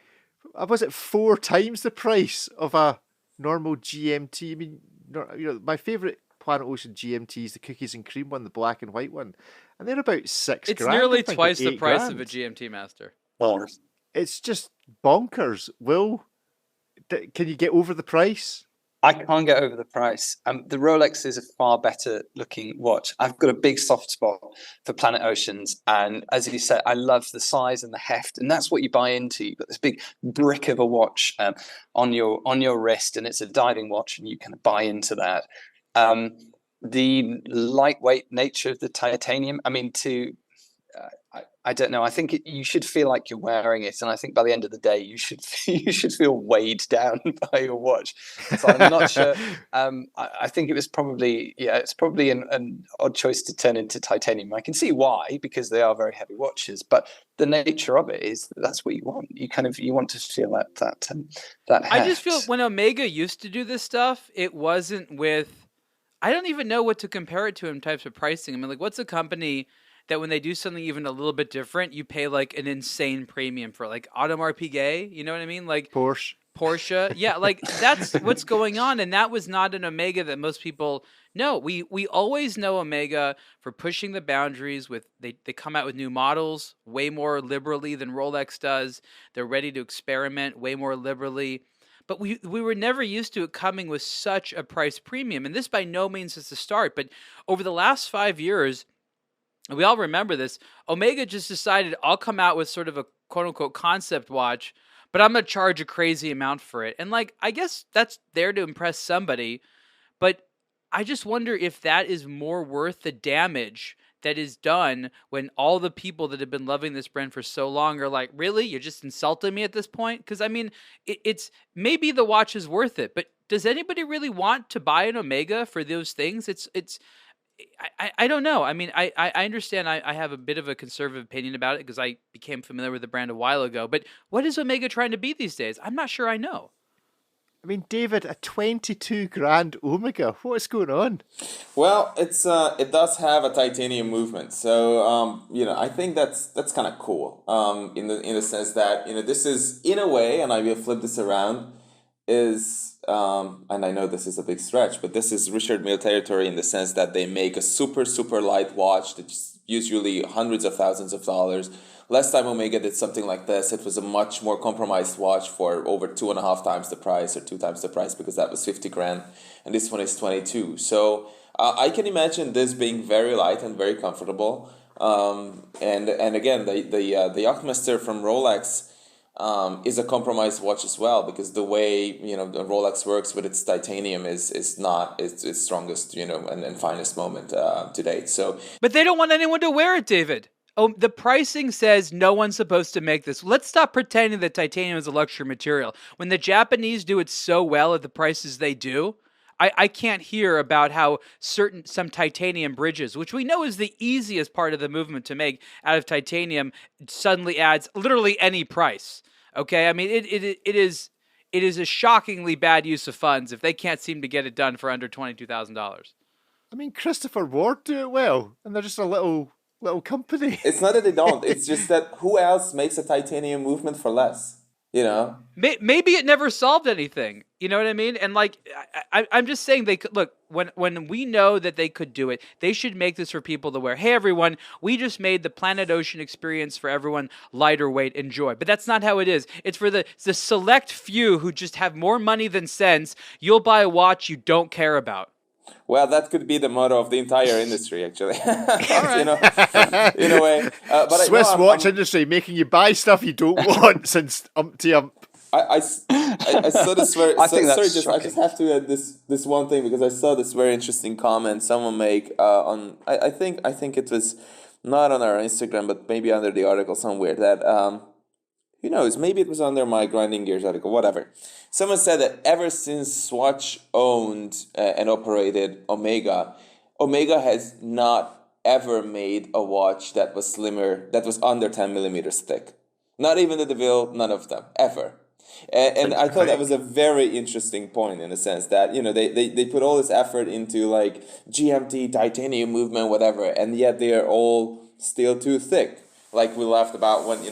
was it 4 times the price of a normal GMT? I mean, my favourite Planet Ocean GMT is the cookies and cream one, the black and white one. And they're about $6,000. It's nearly twice the price of a GMT Master. Well, it's just bonkers. Will, can you get over the price? I can't get over the price. The Rolex is a far better looking watch. I've got a big soft spot for Planet Oceans. And as you said, I love the size and the heft. And that's what you buy into. You've got this big brick of a watch on your wrist, and it's a diving watch, and you kind of buy into that. The lightweight nature of the titanium, I mean, I don't know. I think you should feel like you're wearing it, and I think by the end of the day, you should feel weighed down by your watch. So I'm not sure. I think it was probably it's probably an odd choice to turn into titanium. I can see why, because they are very heavy watches, but the nature of it is that's what you want. You want to feel that heft. I just feel when Omega used to do this stuff, it wasn't with. I don't even know what to compare it to in types of pricing. I mean, like, what's a company that when they do something even a little bit different, you pay like an insane premium for, like Audemars Piguet? You know what I mean? Like Porsche. Yeah, like that's what's going on. And that was not an Omega that most people know. We always know Omega for pushing the boundaries with, they come out with new models way more liberally than Rolex does. They're ready to experiment way more liberally. But we were never used to it coming with such a price premium. And this by no means is the start. But over the last 5 years, and we all remember this, Omega just decided, I'll come out with sort of a quote-unquote concept watch, but I'm going to charge a crazy amount for it. And like, I guess that's there to impress somebody. But I just wonder if that is more worth the damage that is done when all the people that have been loving this brand for so long are like, really? You're just insulting me at this point? Because I mean, it's maybe the watch is worth it, but does anybody really want to buy an Omega for those things? I don't know. I mean, I understand I have a bit of a conservative opinion about it because I became familiar with the brand a while ago, but what is Omega trying to be these days? I'm not sure I know. I mean, David, a $22,000 Omega. What is going on? Well, it does have a titanium movement, so I think that's kind of cool. In the sense that this is in a way, and I will flip this around, is and I know this is a big stretch, but this is Richard Mille territory in the sense that they make a super light watch that's usually hundreds of thousands of dollars. Last time Omega did something like this, it was a much more compromised watch for over 2.5 times the price, or 2 times the price, because that was $50,000, and this one is 22. So I can imagine this being very light and very comfortable. And again, the Yachtmaster from Rolex is a compromised watch as well, because the way the Rolex works with its titanium is not its strongest and finest moment to date. So, but they don't want anyone to wear it, David. Oh, the pricing says no one's supposed to make this. Let's stop pretending that titanium is a luxury material. When the Japanese do it so well at the prices they do, I can't hear about how some titanium bridges, which we know is the easiest part of the movement to make out of titanium, suddenly adds literally any price. Okay, I mean it is a shockingly bad use of funds if they can't seem to get it done for under $22,000. I mean, Christopher Ward do it well, and they're just a little company. It's not that they don't. It's just that who else makes a titanium movement for less? Maybe it never solved anything. You know what I mean? And like, I'm just saying they could look when we know that they could do it. They should make this for people to wear. Hey, everyone, we just made the Planet Ocean experience for everyone lighter weight, enjoy. But that's not how it is. It's for the select few who just have more money than sense. You'll buy a watch you don't care about. Well, that could be the motto of the entire industry, actually. All right. In a way. But Swiss watch industry making you buy stuff you don't want since umpty ump. I saw this very. I think sorry, that's just I just have to add this one thing because I saw this very interesting comment someone make on. I think it was not on our Instagram, but maybe under the article somewhere that who knows, maybe it was under my Grinding Gears article, whatever. Someone said that ever since Swatch owned and operated Omega, Omega has not ever made a watch that was slimmer, that was under 10 millimeters thick. Not even the DeVille, none of them, ever. And I thought that was a very interesting point in a sense that, you know, they put all this effort into like GMT, titanium movement, whatever, and yet they are all still too thick. Like we laughed about when you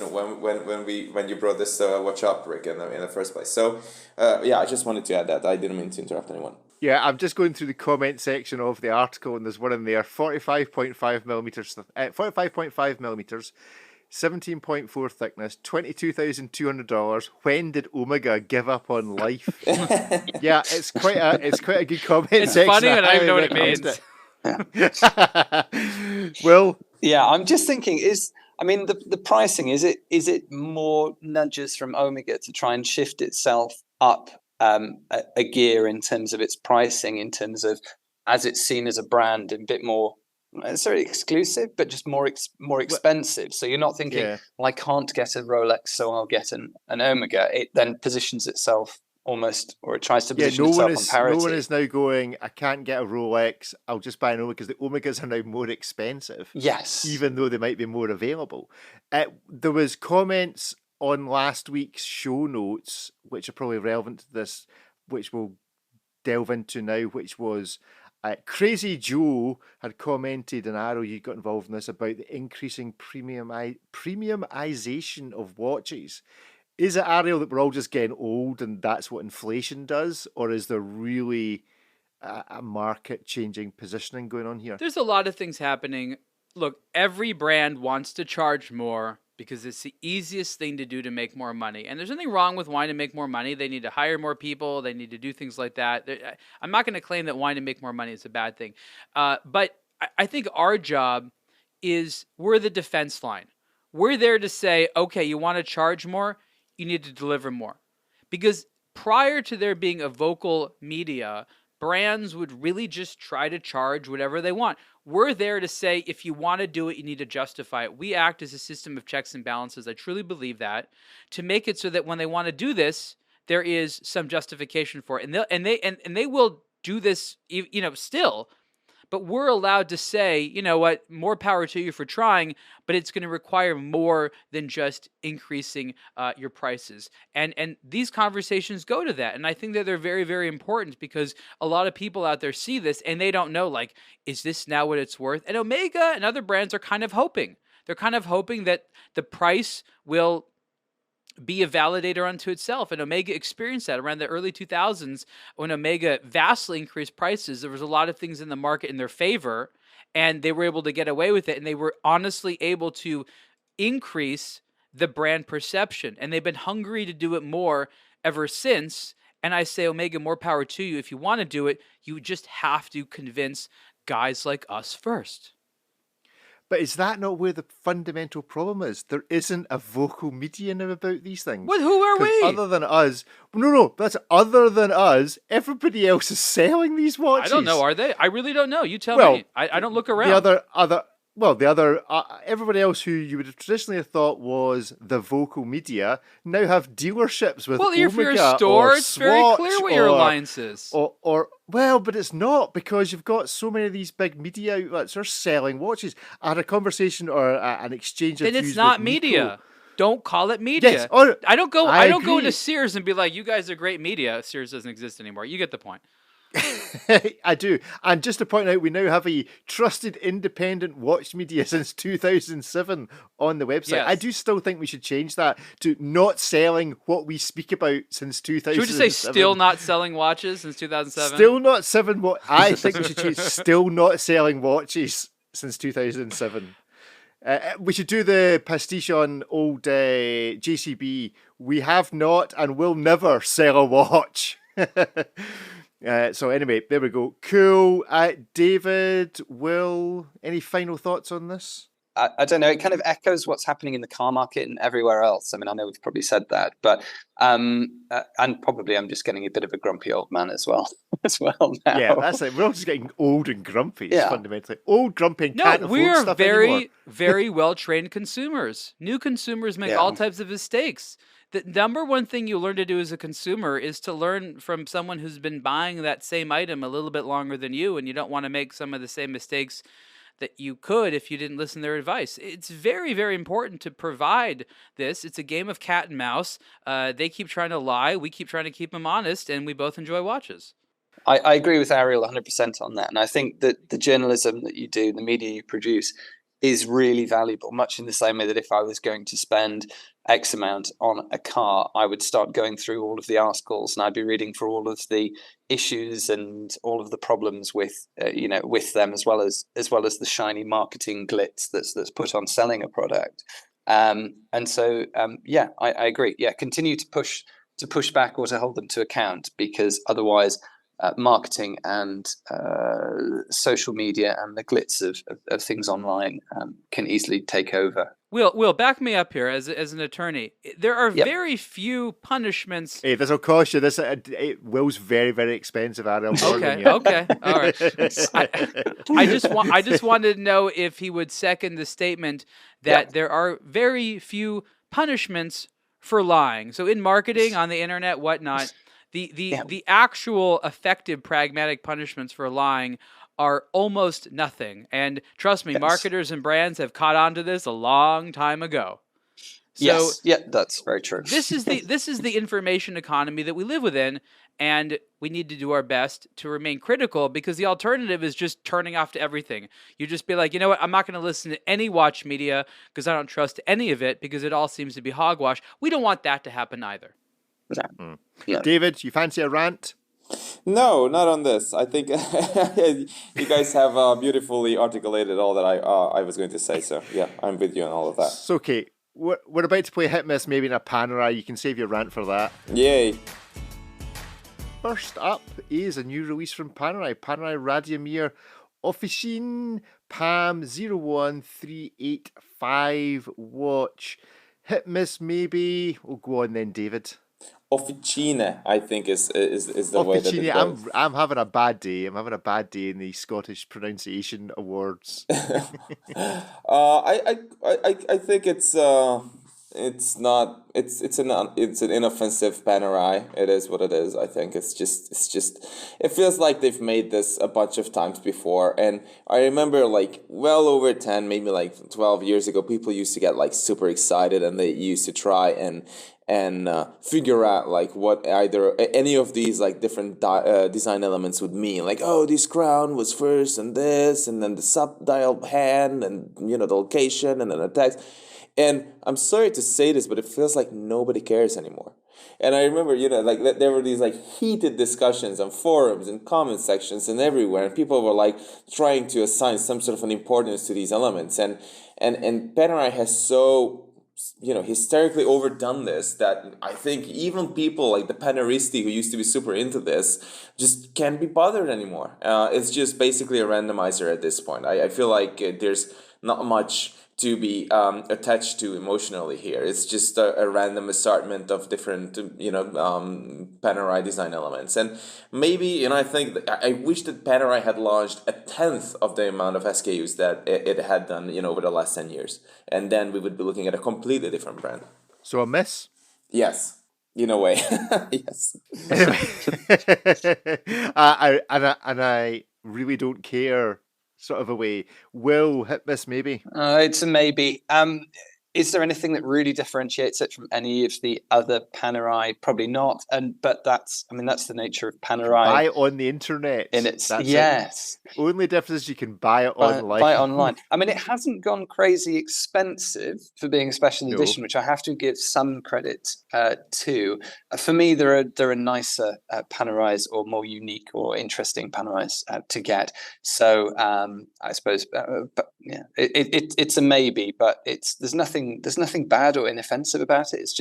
brought this watch up, Rick, in the first place. So I just wanted to add that. I didn't mean to interrupt anyone. Yeah, I'm just going through the comment section of the article, and there's one in there: 45.5 millimeters, 45.5 millimeters, 17.4 thickness, $22,200. When did Omega give up on life? Yeah, it's quite a good comment It's section. funny, but I don't even know what it means. Well, yeah, I'm just thinking the pricing, is it more nudges from Omega to try and shift itself up a gear in terms of its pricing, in terms of as it's seen as a brand, a bit more not necessarily exclusive, but just more expensive. So you're not thinking, well, I can't get a Rolex, so I'll get an Omega. It then positions itself almost, or it tries to position itself on parity. No one is now going, I can't get a Rolex, I'll just buy an Omega, because the Omegas are now more expensive. Yes. Even though they might be more available. There was comments on last week's show notes, which are probably relevant to this, which we'll delve into now, which was Crazy Joe had commented, and Ariel, you got involved in this, about the increasing premiumization of watches. Is it, Ariel, that we're all just getting old and that's what inflation does? Or is there really a market-changing positioning going on here? There's a lot of things happening. Look, every brand wants to charge more because it's the easiest thing to do to make more money. And there's nothing wrong with wanting to make more money. They need to hire more people. They need to do things like that. I'm not going to claim that wanting to make more money is a bad thing. But I think our job is we're the defense line. We're there to say, okay, you want to charge more? You need to deliver more. Because prior to there being a vocal media, brands would really just try to charge whatever they want. We're there to say, if you want to do it, you need to justify it. We act as a system of checks and balances. I truly believe that, to make it so that when they want to do this, there is some justification for it. And they will do this, still. But we're allowed to say, you know what, more power to you for trying, but it's going to require more than just increasing your prices. And these conversations go to that. And I think that they're very, very important, because a lot of people out there see this and they don't know, like, is this now what it's worth? And Omega and other brands are kind of hoping. They're kind of hoping that the price will be a validator unto itself. And Omega experienced that around the early 2000s when Omega vastly increased prices. There was a lot of things in the market in their favor, and they were able to get away with it. And they were honestly able to increase the brand perception. And they've been hungry to do it more ever since. And I say, Omega, more power to you. If you want to do it, you just have to convince guys like us first. But is that not where the fundamental problem is? There isn't a vocal media now about these things. Well, who are we? Other than us. No, that's other than us. Everybody else is selling these watches. I don't know, are they? I really don't know. You tell me. I don't look around. Everybody else who you would have traditionally have thought was the vocal media now have dealerships with Omega, if you're a store, it's Swatch, very clear what your alliance is. But it's not, because you've got so many of these big media outlets are selling watches. I had a conversation or an exchange of views. Then it's not with media. Nico. Don't call it media. Yes. I don't go agree. into Sears and be like, you guys are great media. Sears doesn't exist anymore. You get the point. I do. And just to point out, we now have a trusted independent watch media since 2007 on the website. Yes. I do still think we should change that to not selling what we speak about since 2007. Should we just say still not selling watches since 2007? Still not selling what I think we should change. Still not selling watches since 2007. We should do the pastiche on old JCB. We have not and will never sell a watch. So anyway, there we go. Cool. David, Will, any final thoughts on this? I don't know. It kind of echoes what's happening in the car market and everywhere else. I mean, I know we've probably said that, but and probably I'm just getting a bit of a grumpy old man as well, now. Yeah, that's it. We're all just getting old and grumpy. It's Yeah. fundamentally old, grumpy, and No, can't we afford are stuff very, anymore. very well trained consumers. New consumers make all types of mistakes. The number one thing you learn to do as a consumer is to learn from someone who's been buying that same item a little bit longer than you, and you don't want to make some of the same mistakes that you could if you didn't listen to their advice. It's very, very important to provide this. It's a game of cat and mouse. They keep trying to lie. We keep trying to keep them honest, and we both enjoy watches. I agree with Ariel 100% on that. And I think that the journalism that you do, the media you produce, is really valuable, much in the same way that if I was going to spend X amount on a car, I would start going through all of the articles and I'd be reading for all of the issues and all of the problems with with them, as well as the shiny marketing glitz that's put on selling a product. I agree. Yeah, continue to push back or to hold them to account, because otherwise marketing and social media and the glitz of things online can easily take over. Will, back me up here as an attorney. There are very few punishments. Hey, this will cost you. This Will's very, very expensive, Ariel. Okay, all right. I just wanted to know if he would second the statement that there are very few punishments for lying. So in marketing, on the internet, whatnot, the actual effective pragmatic punishments for lying are almost nothing. And trust me, marketers and brands have caught on to this a long time ago. So that's very true. This is the information economy that we live within, and we need to do our best to remain critical, because the alternative is just turning off to everything. You just be like, you know what, I'm not going to listen to any watch media because I don't trust any of it, because it all seems to be hogwash. We don't want that to happen either. Yeah. David, you fancy a rant? No, not on this. I think you guys have beautifully articulated all that I was going to say. So yeah, I'm with you on all of that. So, okay, we're about to play Hit Miss maybe in a Panerai. You can save your rant for that. Yay. First up is a new release from Panerai. Panerai Radiomir Officine PAM 01385 watch. Hit Miss maybe. Oh, go on then, David. Officine, I think is the way that it goes. I'm having a bad day. I'm having a bad day in the Scottish Pronunciation Awards. I think it's an inoffensive Panerai. It is what it is. I think it's just it feels like they've made this a bunch of times before. And I remember like well over 10, maybe like 12 years ago, people used to get like super excited and they used to try and figure out like what either any of these like different design elements would mean. Like, oh, this crown was first and this, and then the sub-dial hand, and the location, and then the text. And I'm sorry to say this, but it feels like nobody cares anymore. And I remember, like there were these like heated discussions on forums and comment sections and everywhere, and people were like trying to assign some sort of an importance to these elements. And Panerai has so hysterically overdone this that I think even people like the Paneristi who used to be super into this just can't be bothered anymore. It's just basically a randomizer at this point. I feel like there's not much to be attached to emotionally here. It's just a random assortment of different, Panerai design elements. And maybe, I think I wish that Panerai had launched 1/10 of the amount of SKUs that it had done, over the last 10 years. And then we would be looking at a completely different brand. So a miss? Yes. In a way. Yes. Anyway. I really don't care, sort of a way. Will, Hit Miss maybe? It's a maybe. Is there anything that really differentiates it from any of the other Panerai? Probably not. But that's the nature of Panerai. Buy it on the internet. Yes. Only difference is you can buy it online. Buy it online. I mean, it hasn't gone crazy expensive for being a special edition, which I have to give some credit to. For me, there are nicer Panerais or more unique or interesting Panerais to get. So I suppose, but yeah, it's a maybe. But there's nothing bad or inoffensive about it. It's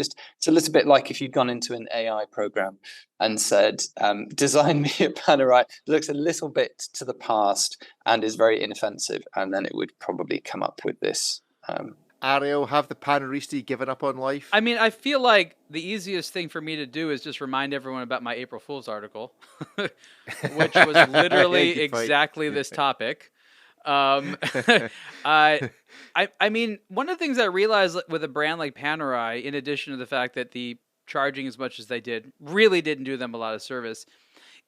a little bit like if you'd gone into an AI program and said, design me a Panerai that looks a little bit to the past and is very inoffensive, and then it would probably come up with this Ariel, have the Panaristi given up on life? I mean, I feel like the easiest thing for me to do is just remind everyone about my April Fool's article, which was literally Good point. exactly this topic. I mean, one of the things I realized with a brand like Panerai, in addition to the fact that the charging as much as they did really didn't do them a lot of service,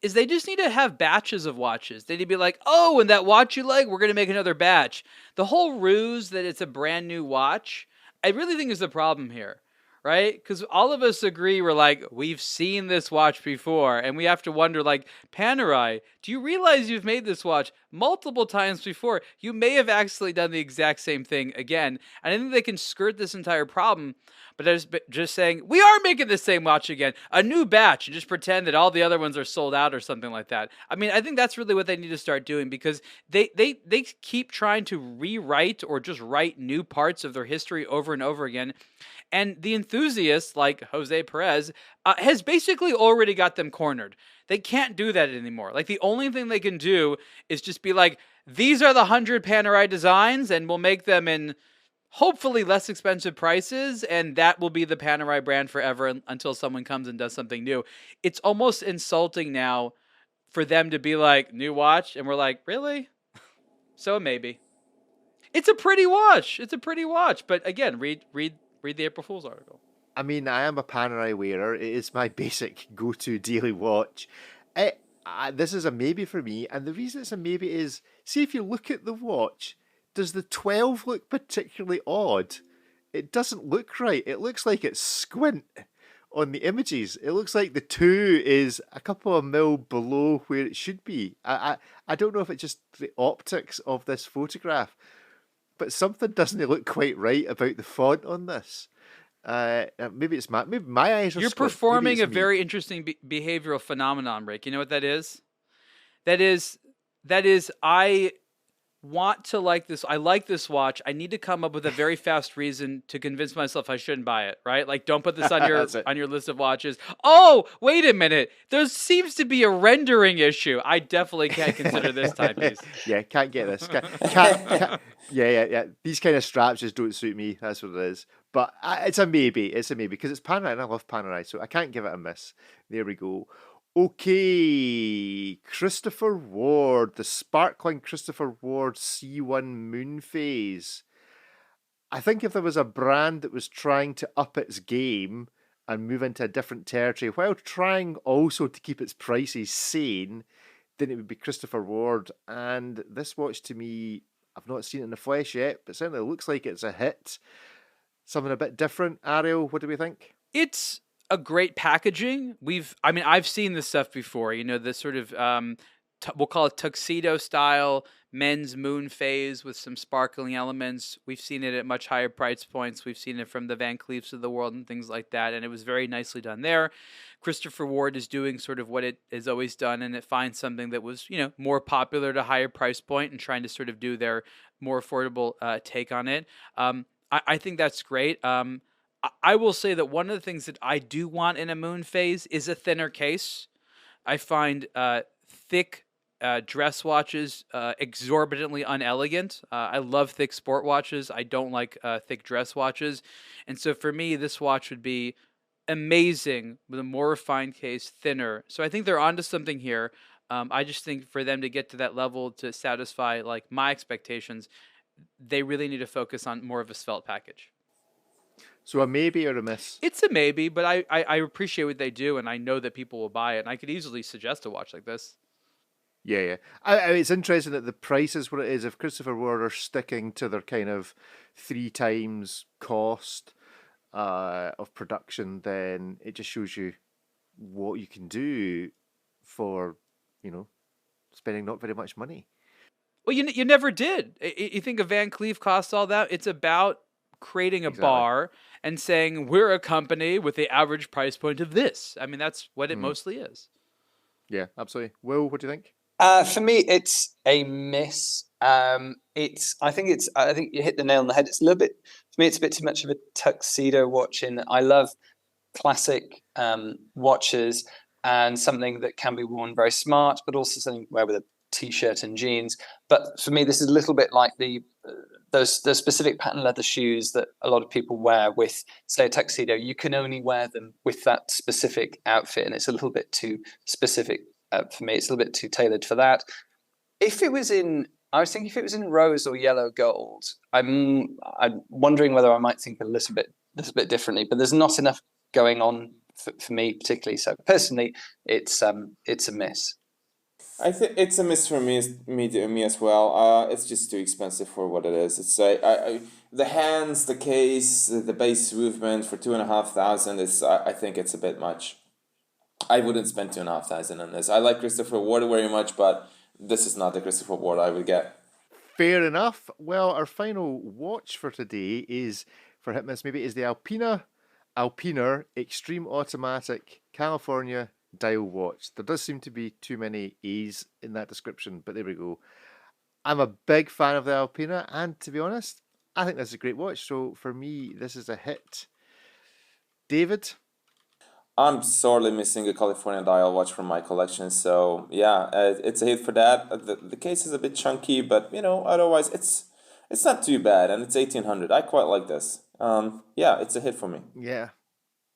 is they just need to have batches of watches. They need to be like, oh, and that watch you like, we're going to make another batch. The whole ruse that it's a brand new watch, I really think is the problem here, right? Because all of us agree, we're like, we've seen this watch before, and we have to wonder, like, Panerai, do you realize you've made this watch multiple times before? You may have actually done the exact same thing again, and I think they can skirt this entire problem, but just saying, we are making the same watch again, a new batch, and just pretend that all the other ones are sold out or something like that. I mean, I think that's really what they need to start doing, because they keep trying to rewrite or just write new parts of their history over and over again. And the enthusiasts, like Jose Perez, has basically already got them cornered. They can't do that anymore. Like, the only thing they can do is just be like, these are the 100 Panerai designs, and we'll make them in hopefully less expensive prices, and that will be the Panerai brand forever until someone comes and does something new. It's almost insulting now for them to be like, new watch, and we're like, really? So maybe. It's a pretty watch. It's a pretty watch. But again, read the April Fool's article. I mean, I am a Panerai wearer. It is my basic go-to daily watch. This is a maybe for me, and the reason it's a maybe is, see, if you look at the watch, does the 12 look particularly odd? It doesn't look right. It looks like it's squint on the images. It looks like the 2 is a couple of mil below where it should be. I don't know if it's just the optics of this photograph, but something doesn't look quite right about the font on this. Maybe it's maybe my eyes are. You're squint. performing a very interesting behavioral phenomenon, Rick. You know what that is? That is I want to like this. I like this watch. I need to come up with a very fast reason to convince myself I shouldn't buy it, right? Like, don't put this on your on your list of watches. Oh, wait a minute. There seems to be a rendering issue. I definitely can't consider this timepiece. Yeah, can't get this. Can't. Yeah. These kind of straps just don't suit me. That's what it is. But it's a maybe. It's a maybe because it's Panerai and I love Panerai, so I can't give it a miss. There we go. Okay, Christopher Ward, the sparkling Christopher Ward C1 Moon Phase. I think if there was a brand that was trying to up its game and move into a different territory while trying also to keep its prices sane, then it would be Christopher Ward. And this watch, to me, I've not seen it in the flesh yet, but certainly looks like it's a hit. Something a bit different. Ariel, what do we think? It's a great packaging. I've seen this stuff before. You know, this sort of we'll call it tuxedo style men's moon phase with some sparkling elements. We've seen it at much higher price points. We've seen it from the Van Cleefs of the world and things like that, and it was very nicely done there. Christopher Ward is doing sort of what it has always done, and it finds something that was, you know, more popular at a higher price point and trying to sort of do their more affordable take on it. I think that's great. I will say that one of the things that I do want in a moon phase is a thinner case. I find thick dress watches exorbitantly unelegant. I love thick sport watches. I don't like thick dress watches. And so for me, this watch would be amazing with a more refined case, thinner. So I think they're onto something here. I just think for them to get to that level to satisfy like my expectations, they really need to focus on more of a svelte package. So a maybe or a miss? It's a maybe, but I appreciate what they do, and I know that people will buy it, and I could easily suggest a watch like this. Yeah. It's interesting that the price is what it is. If Christopher Ward are sticking to their kind of 3 times cost of production, then it just shows you what you can do for, you know, spending not very much money. Well, you never did. You think a Van Cleef costs all that? It's about creating a bar and saying we're a company with the average price point of this. I mean, that's what it mostly is. Yeah, absolutely. Will, what do you think? For me, it's a miss. I think you hit the nail on the head. It's a little bit, for me, it's a bit too much of a tuxedo watch. I love classic watches and something that can be worn very smart, but also something you wear with a t-shirt and jeans. But for me, this is a little bit like the those specific pattern leather shoes that a lot of people wear with, say, a tuxedo, you can only wear them with that specific outfit, and it's a little bit too specific for me. It's a little bit too tailored for that. If it was in, I was thinking if it was in rose or yellow gold, I'm wondering whether I might think a little bit differently. But there's not enough going on for me particularly. So personally, it's a miss. I think it's a miss for me as well. It's just too expensive for what it is. It's the hands, the case, the base movement for $2,500 is. I think it's a bit much. I wouldn't spend $2,500 on this. I like Christopher Ward very much, but this is not the Christopher Ward I would get. Fair enough. Well, our final watch for today is, for Hitmas, maybe is the Alpina Extreme Automatic California Dial Watch. There does seem to be too many A's in that description, but there we go. I'm a big fan of the Alpina, and to be honest, I think this is a great watch. So for me, this is a hit. David? I'm sorely missing a California Dial watch from my collection, so yeah, it's a hit for that. The case is a bit chunky, but otherwise it's not too bad, and it's 1800. I quite like this. Yeah, it's a hit for me. Yeah.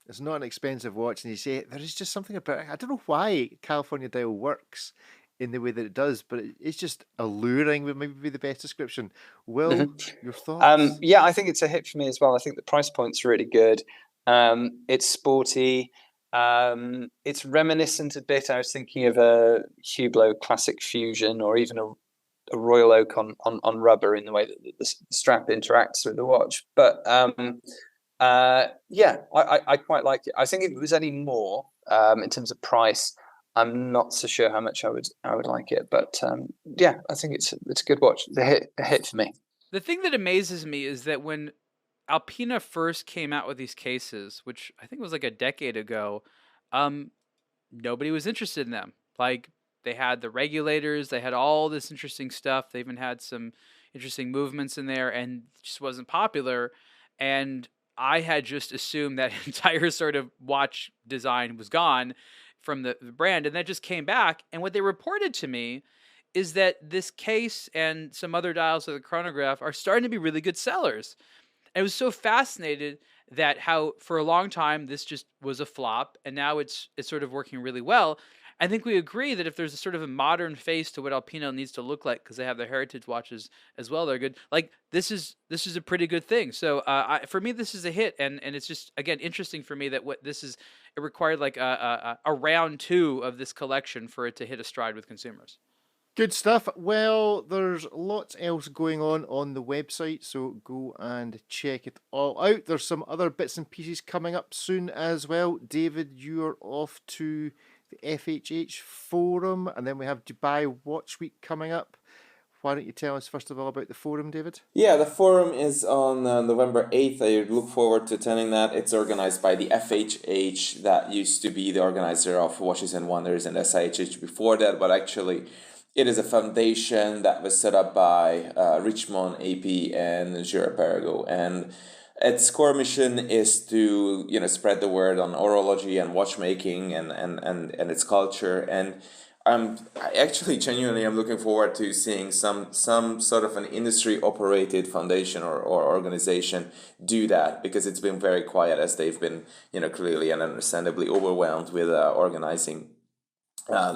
It's not an expensive watch, and you say there is just something about it. I don't know why California Dial works in the way that it does, but it's just alluring would maybe be the best description. Will, your thoughts? Yeah, I think it's a hit for me as well. I think the price point's really good. It's sporty. It's reminiscent a bit. I was thinking of a Hublot Classic Fusion, or even a Royal Oak on rubber in the way that the strap interacts with the watch. But yeah, I quite like it. I think if it was any more in terms of price, I'm not so sure how much I would like it. But yeah, I think it's a good watch. A hit for me. The thing that amazes me is that when Alpina first came out with these cases, which I think was like a decade ago, nobody was interested in them. Like, they had the regulators, they had all this interesting stuff. They even had some interesting movements in there, and it just wasn't popular. And I had just assumed that entire sort of watch design was gone from the brand, and that just came back. And what they reported to me is that this case and some other dials of the chronograph are starting to be really good sellers. And I was so fascinated that how for a long time this just was a flop, and now it's sort of working really well. I think we agree that if there's a sort of a modern face to what Alpina needs to look like, because they have their heritage watches as well, they're good. Like, this is a pretty good thing. So for me, this is a hit, and it's just, again, interesting for me that what this is, it required like a round two of this collection for it to hit a stride with consumers. Good stuff. Well, there's lots else going on the website, so go and check it all out. There's some other bits and pieces coming up soon as well. David, you're off to the FHH Forum, and then we have Dubai Watch Week coming up. Why don't you tell us first of all about the forum, David? Yeah, the forum is on November 8th. I look forward to attending that. It's organized by the FHH, that used to be the organizer of Watches and Wonders and SIHH before that, but actually it is a foundation that was set up by Richmond, AP, and Gira Perigo, and its core mission is to spread the word on horology and watchmaking and its culture. And I actually genuinely am looking forward to seeing some sort of an industry operated foundation or organization do that, because it's been very quiet, as they've been clearly and understandably overwhelmed with organizing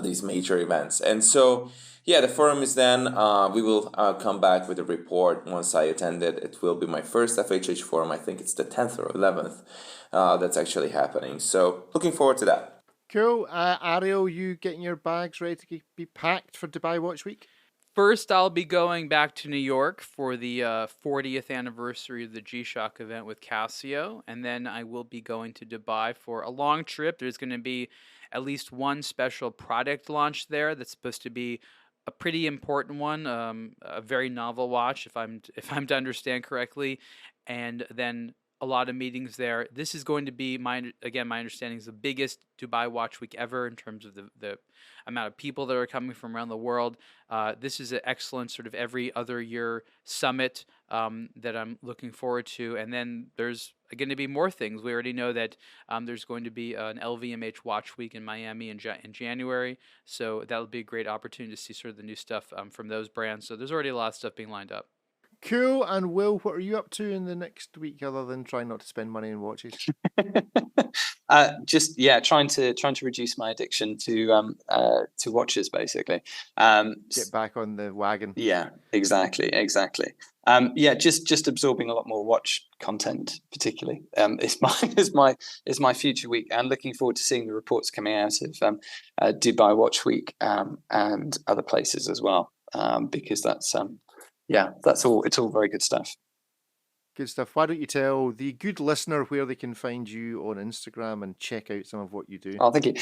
these major events. And so yeah, the forum is then, we will come back with a report once I attend it. It will be my first FHH forum. I think it's the 10th or 11th that's actually happening. So looking forward to that. Cool. Ariel, you getting your bags ready to be packed for Dubai Watch Week? First, I'll be going back to New York for the 40th anniversary of the G-Shock event with Casio, and then I will be going to Dubai for a long trip. There's going to be at least one special product launch there that's supposed to be a pretty important one, a very novel watch, if I'm to understand correctly, and then a lot of meetings there. This is going to be my understanding is the biggest Dubai Watch Week ever in terms of the amount of people that are coming from around the world. This is an excellent sort of every other year summit that I'm looking forward to. And then there's going to be more things. We already know that there's going to be an LVMH Watch Week in Miami in January. So that'll be a great opportunity to see sort of the new stuff from those brands. So there's already a lot of stuff being lined up. Cool. And Will, what are you up to in the next week other than trying not to spend money on watches? Trying to reduce my addiction to watches, basically. Get back on the wagon. Yeah, exactly. Just absorbing a lot more watch content, particularly. Is my future week, and looking forward to seeing the reports coming out of Dubai Watch Week and other places as well. Because that's all. It's all very good stuff. Good stuff. Why don't you tell the good listener where they can find you on Instagram and check out some of what you do? Oh, thank you.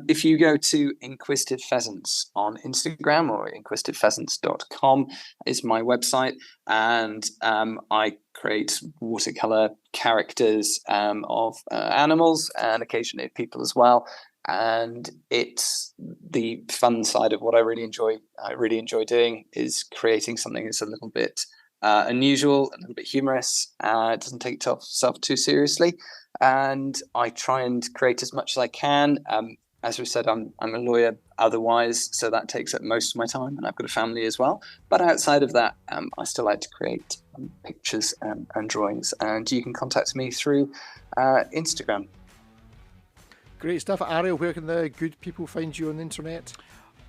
If you go to Inquisitive Pheasants on Instagram, or inquisitivepheasants.com is my website, and I create watercolor characters of animals and occasionally people as well. And it's the fun side of what I really enjoy. I really enjoy doing is creating something that's a little bit unusual, a little bit humorous. It doesn't take itself too seriously, and I try and create as much as I can. As we said, I'm a lawyer otherwise, so that takes up most of my time, and I've got a family as well. But outside of that, I still like to create pictures and drawings, and you can contact me through Instagram. Great stuff. Ariel, where can the good people find you on the internet?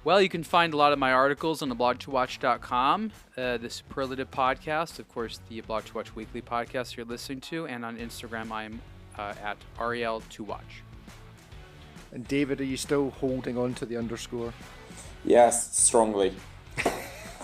Well, you can find a lot of my articles on aBlogtoWatch.com, the Superlative podcast, of course, the aBlogtoWatch weekly podcast you're listening to, and on Instagram, I'm at Ariel2Watch. And David, are you still holding on to the underscore? Yes, strongly.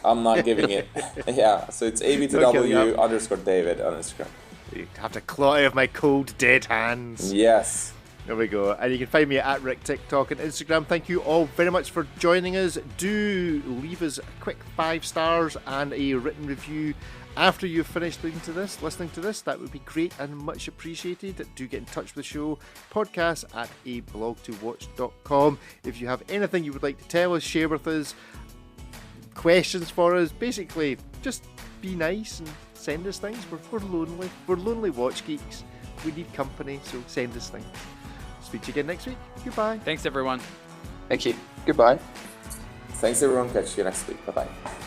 I'm not giving it. Yeah, so it's aBlogtoW underscore David on Instagram. You have to claw out of my cold, dead hands. Yes. There we go. And you can find me at Rick TikTok and Instagram. Thank you all very much for joining us. Do leave us a quick 5 stars and a written review after you've finished listening to this. That would be great and much appreciated. Do get in touch with the show. Podcast at aBlogtoWatch.com. If you have anything you would like to tell us, share with us, questions for us, basically just be nice and send us things. We're lonely. We're lonely watch geeks. We need company, so send us things. Speak to you again next week. Goodbye. Thanks, everyone. Thank you. Goodbye. Thanks, everyone. Catch you next week. Bye-bye.